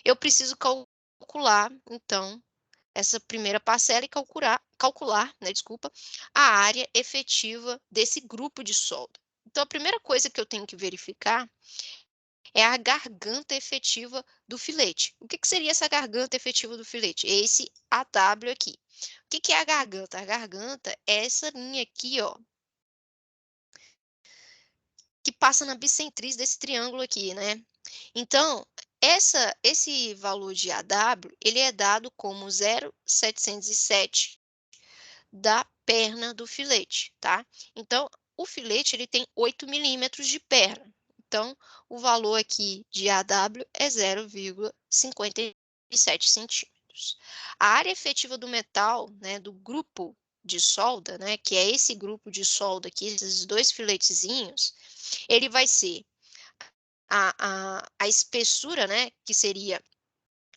Eu preciso calcular, então, essa primeira parcela e calcular, né, desculpa, a área efetiva desse grupo de solda. Então, a primeira coisa que eu tenho que verificar é a garganta efetiva do filete. O que seria essa garganta efetiva do filete? Esse AW aqui. O que é a garganta? A garganta é essa linha aqui, ó, que passa na bissetriz desse triângulo aqui, né? Então, esse valor de AW, ele é dado como 0,707 da perna do filete, tá? Então, o filete, ele tem 8 milímetros de perna. Então, o valor aqui de AW é 0,57 centímetros. A área efetiva do metal, né, do grupo de solda, né, que é esse grupo de solda aqui, esses dois filetezinhos, ele vai ser a espessura, né, que seria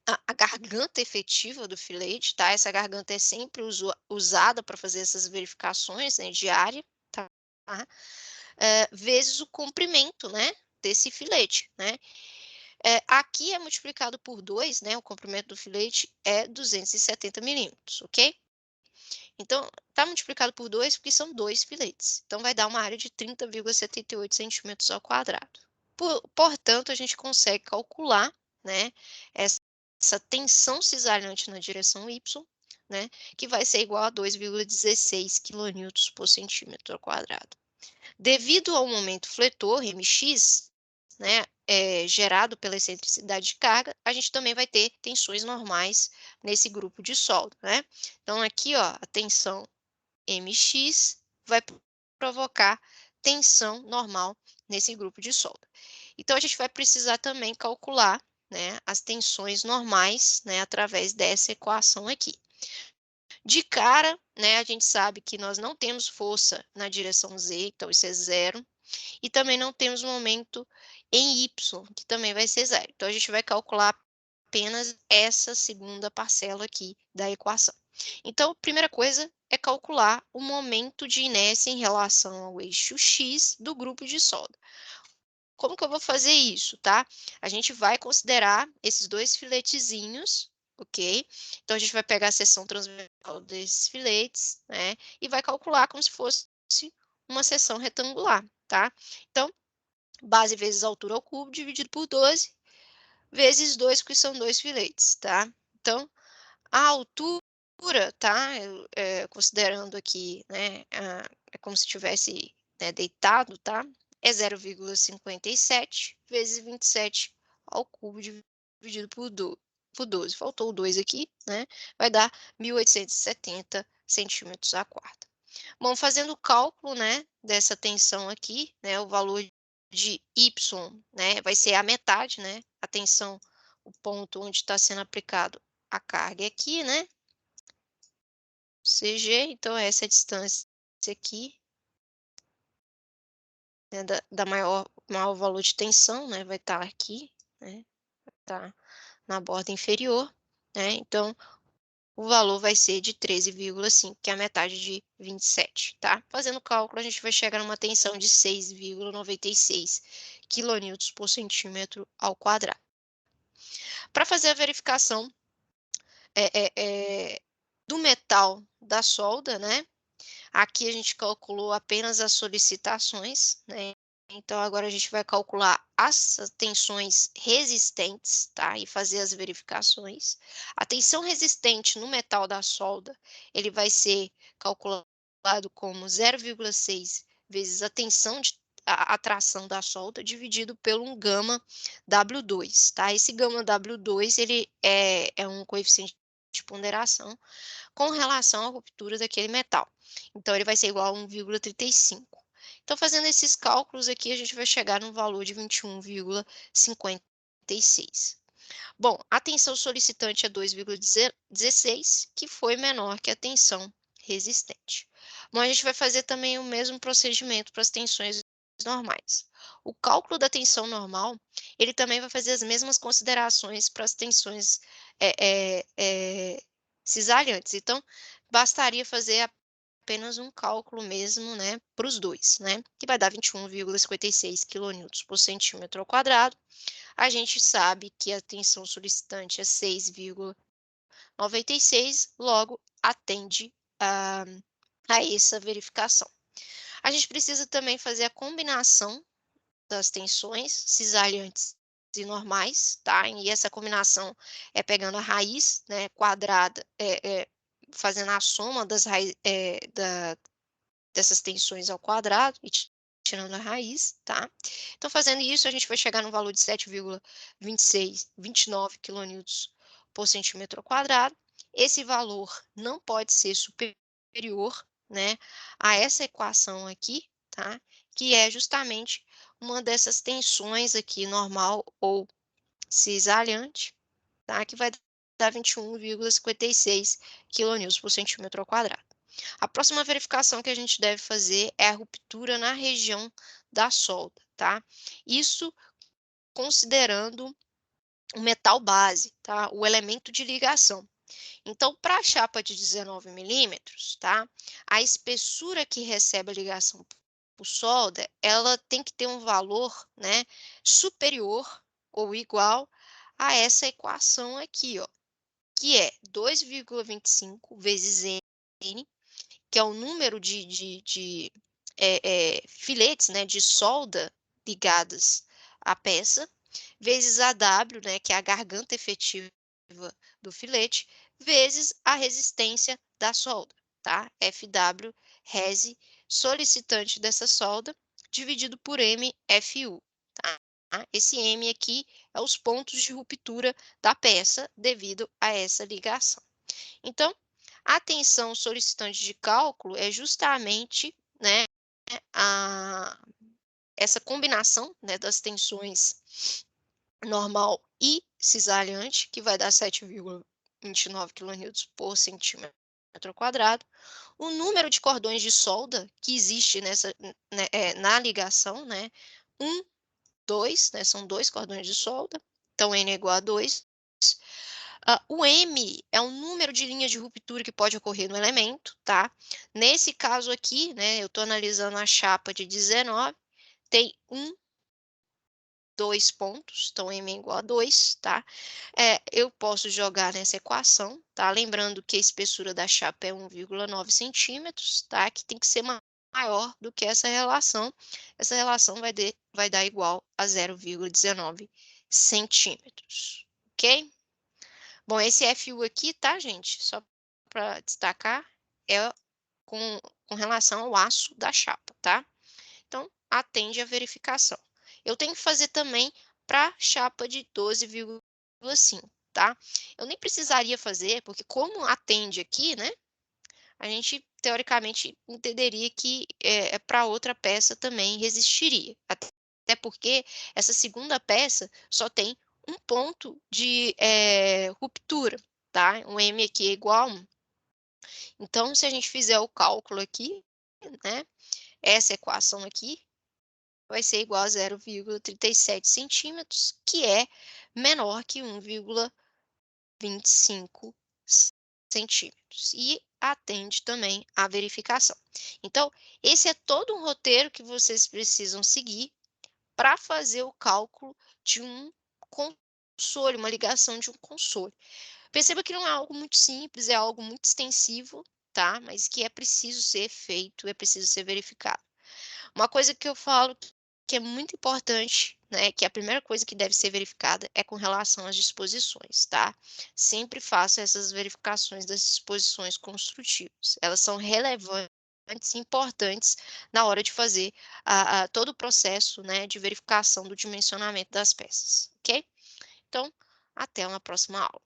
a garganta efetiva do filete, tá? Essa garganta é sempre usada para fazer essas verificações, né, de área, tá? Vezes o comprimento, né, desse filete, né? Aqui é multiplicado por 2, né? O comprimento do filete é 270 milímetros, ok? Então, está multiplicado por 2 porque são 2 filetes. Então, vai dar uma área de 30,78 centímetros ao quadrado. Portanto, a gente consegue calcular, né, essa essa tensão cisalhante na direção Y, né, que vai ser igual a 2,16 kN por centímetro quadrado. Devido ao momento fletor, mx, né, gerado pela excentricidade de carga, a gente também vai ter tensões normais nesse grupo de solda, né? Então, aqui, ó, a tensão mx vai provocar tensão normal nesse grupo de solda. Então, a gente vai precisar também calcular, né, as tensões normais, né, através dessa equação aqui. De cara, né, a gente sabe que nós não temos força na direção z, então isso é zero, e também não temos momento em y, que também vai ser zero. Então, a gente vai calcular apenas essa segunda parcela aqui da equação. Então, a primeira coisa é calcular o momento de inércia em relação ao eixo x do grupo de solda. Como que eu vou fazer isso, tá? A gente vai considerar esses dois filetezinhos, ok? Então, a gente vai pegar a seção transversal desses filetes, né? E vai calcular como se fosse uma seção retangular, tá? Então, base vezes altura ao cubo dividido por 12, vezes 2, que são dois filetes, tá? Então, a altura, tá? Considerando aqui, né? É como se tivesse, né, deitado, tá? É 0,57 vezes 27 ao cubo dividido por 12. Faltou o 2 aqui, né? Vai dar 1.870 centímetros a quarta. Bom, fazendo o cálculo, né, dessa tensão aqui, né, o valor de Y, né, vai ser a metade, né, a tensão, o ponto onde está sendo aplicado a carga é aqui, né, CG, então essa é a distância aqui, né, da maior valor de tensão, né, vai estar aqui, né, vai estar na borda inferior, né, então o valor vai ser de 13,5, que é a metade de 27, tá? Fazendo o cálculo, a gente vai chegar numa tensão de 6,96 kN por centímetro ao quadrado. Para fazer a verificação do metal da solda, né? Aqui a gente calculou apenas as solicitações, né? Então, agora a gente vai calcular as tensões resistentes, tá? E fazer as verificações. A tensão resistente no metal da solda, ele vai ser calculado como 0,6 vezes a tensão de a atração da solda dividido pelo um gama W2, tá? Esse gama W2, ele é um coeficiente de ponderação com relação à ruptura daquele metal. Então, ele vai ser igual a 1,35. Então, fazendo esses cálculos aqui, a gente vai chegar no valor de 21,56. Bom, a tensão solicitante é 2,16, que foi menor que a tensão resistente. Bom, a gente vai fazer também o mesmo procedimento para as tensões normais. O cálculo da tensão normal, ele também vai fazer as mesmas considerações para as tensões cisalhantes. Então, bastaria fazer apenas um cálculo mesmo, né, para os dois, né, que vai dar 21,56 kN por centímetro ao quadrado. A gente sabe que a tensão solicitante é 6,96, logo atende a essa verificação. A gente precisa também fazer a combinação das tensões cisalhantes e normais, tá? E essa combinação é pegando a raiz, né, quadrada, fazendo a soma dessas tensões ao quadrado e tirando a raiz, tá? Então, fazendo isso, a gente vai chegar no valor de 7,29 kN por centímetro ao quadrado. Esse valor não pode ser superior, né, a essa equação aqui, tá? Que é justamente uma dessas tensões aqui, normal ou cisalhante, tá? Que vai dar 21,56 kN por centímetro ao quadrado. A próxima verificação que a gente deve fazer é a ruptura na região da solda, tá? Isso considerando o metal base, tá? O elemento de ligação. Então, para a chapa de 19 milímetros, tá? A espessura que recebe a ligação por solda, ela tem que ter um valor, né, superior ou igual a essa equação aqui, ó, que é 2,25 vezes N, que é o número de filetes, né, de solda ligadas à peça, vezes a W, né, que é a garganta efetiva do filete, vezes a resistência da solda, tá? FW, resi, solicitante dessa solda, dividido por MFU, tá? Esse M aqui é os pontos de ruptura da peça devido a essa ligação. Então, a tensão solicitante de cálculo é justamente, né, a, essa combinação, né, das tensões normal e cisalhante, que vai dar 7,29 kN por centímetro quadrado. O número de cordões de solda que existe na ligação, né? 1, 2, né? São 2 cordões de solda, então N é igual a 2. O M é o número de linhas de ruptura que pode ocorrer no elemento, tá? Nesse caso aqui, né, eu estou analisando a chapa de 19, tem 2 pontos, então M é igual a 2, tá? Eu posso jogar nessa equação, tá? Lembrando que a espessura da chapa é 1,9 centímetros, tá? Que tem que ser maior do que essa relação. Essa relação vai dar igual a 0,19 centímetros, ok? Bom, esse FU aqui, tá, gente? Só para destacar, é com relação ao aço da chapa, tá? Então, atende a verificação. Eu tenho que fazer também para chapa de 12,5, tá? Eu nem precisaria fazer, porque como atende aqui, né? A gente, teoricamente, entenderia que para outra peça também resistiria. Até porque essa segunda peça só tem um ponto de ruptura, tá? O M aqui é igual a 1. Então, se a gente fizer o cálculo aqui, né? Essa equação aqui vai ser igual a 0,37 centímetros, que é menor que 1,25 centímetros. E atende também à verificação. Então, esse é todo um roteiro que vocês precisam seguir para fazer o cálculo de um console, uma ligação de um console. Perceba que não é algo muito simples, é algo muito extensivo, tá? Mas que é preciso ser feito, é preciso ser verificado. Uma coisa que eu falo que é muito importante, né, que a primeira coisa que deve ser verificada é com relação às disposições, tá? Sempre faça essas verificações das disposições construtivas. Elas são relevantes e importantes na hora de fazer todo o processo, né, de verificação do dimensionamento das peças, ok? Então, até uma próxima aula.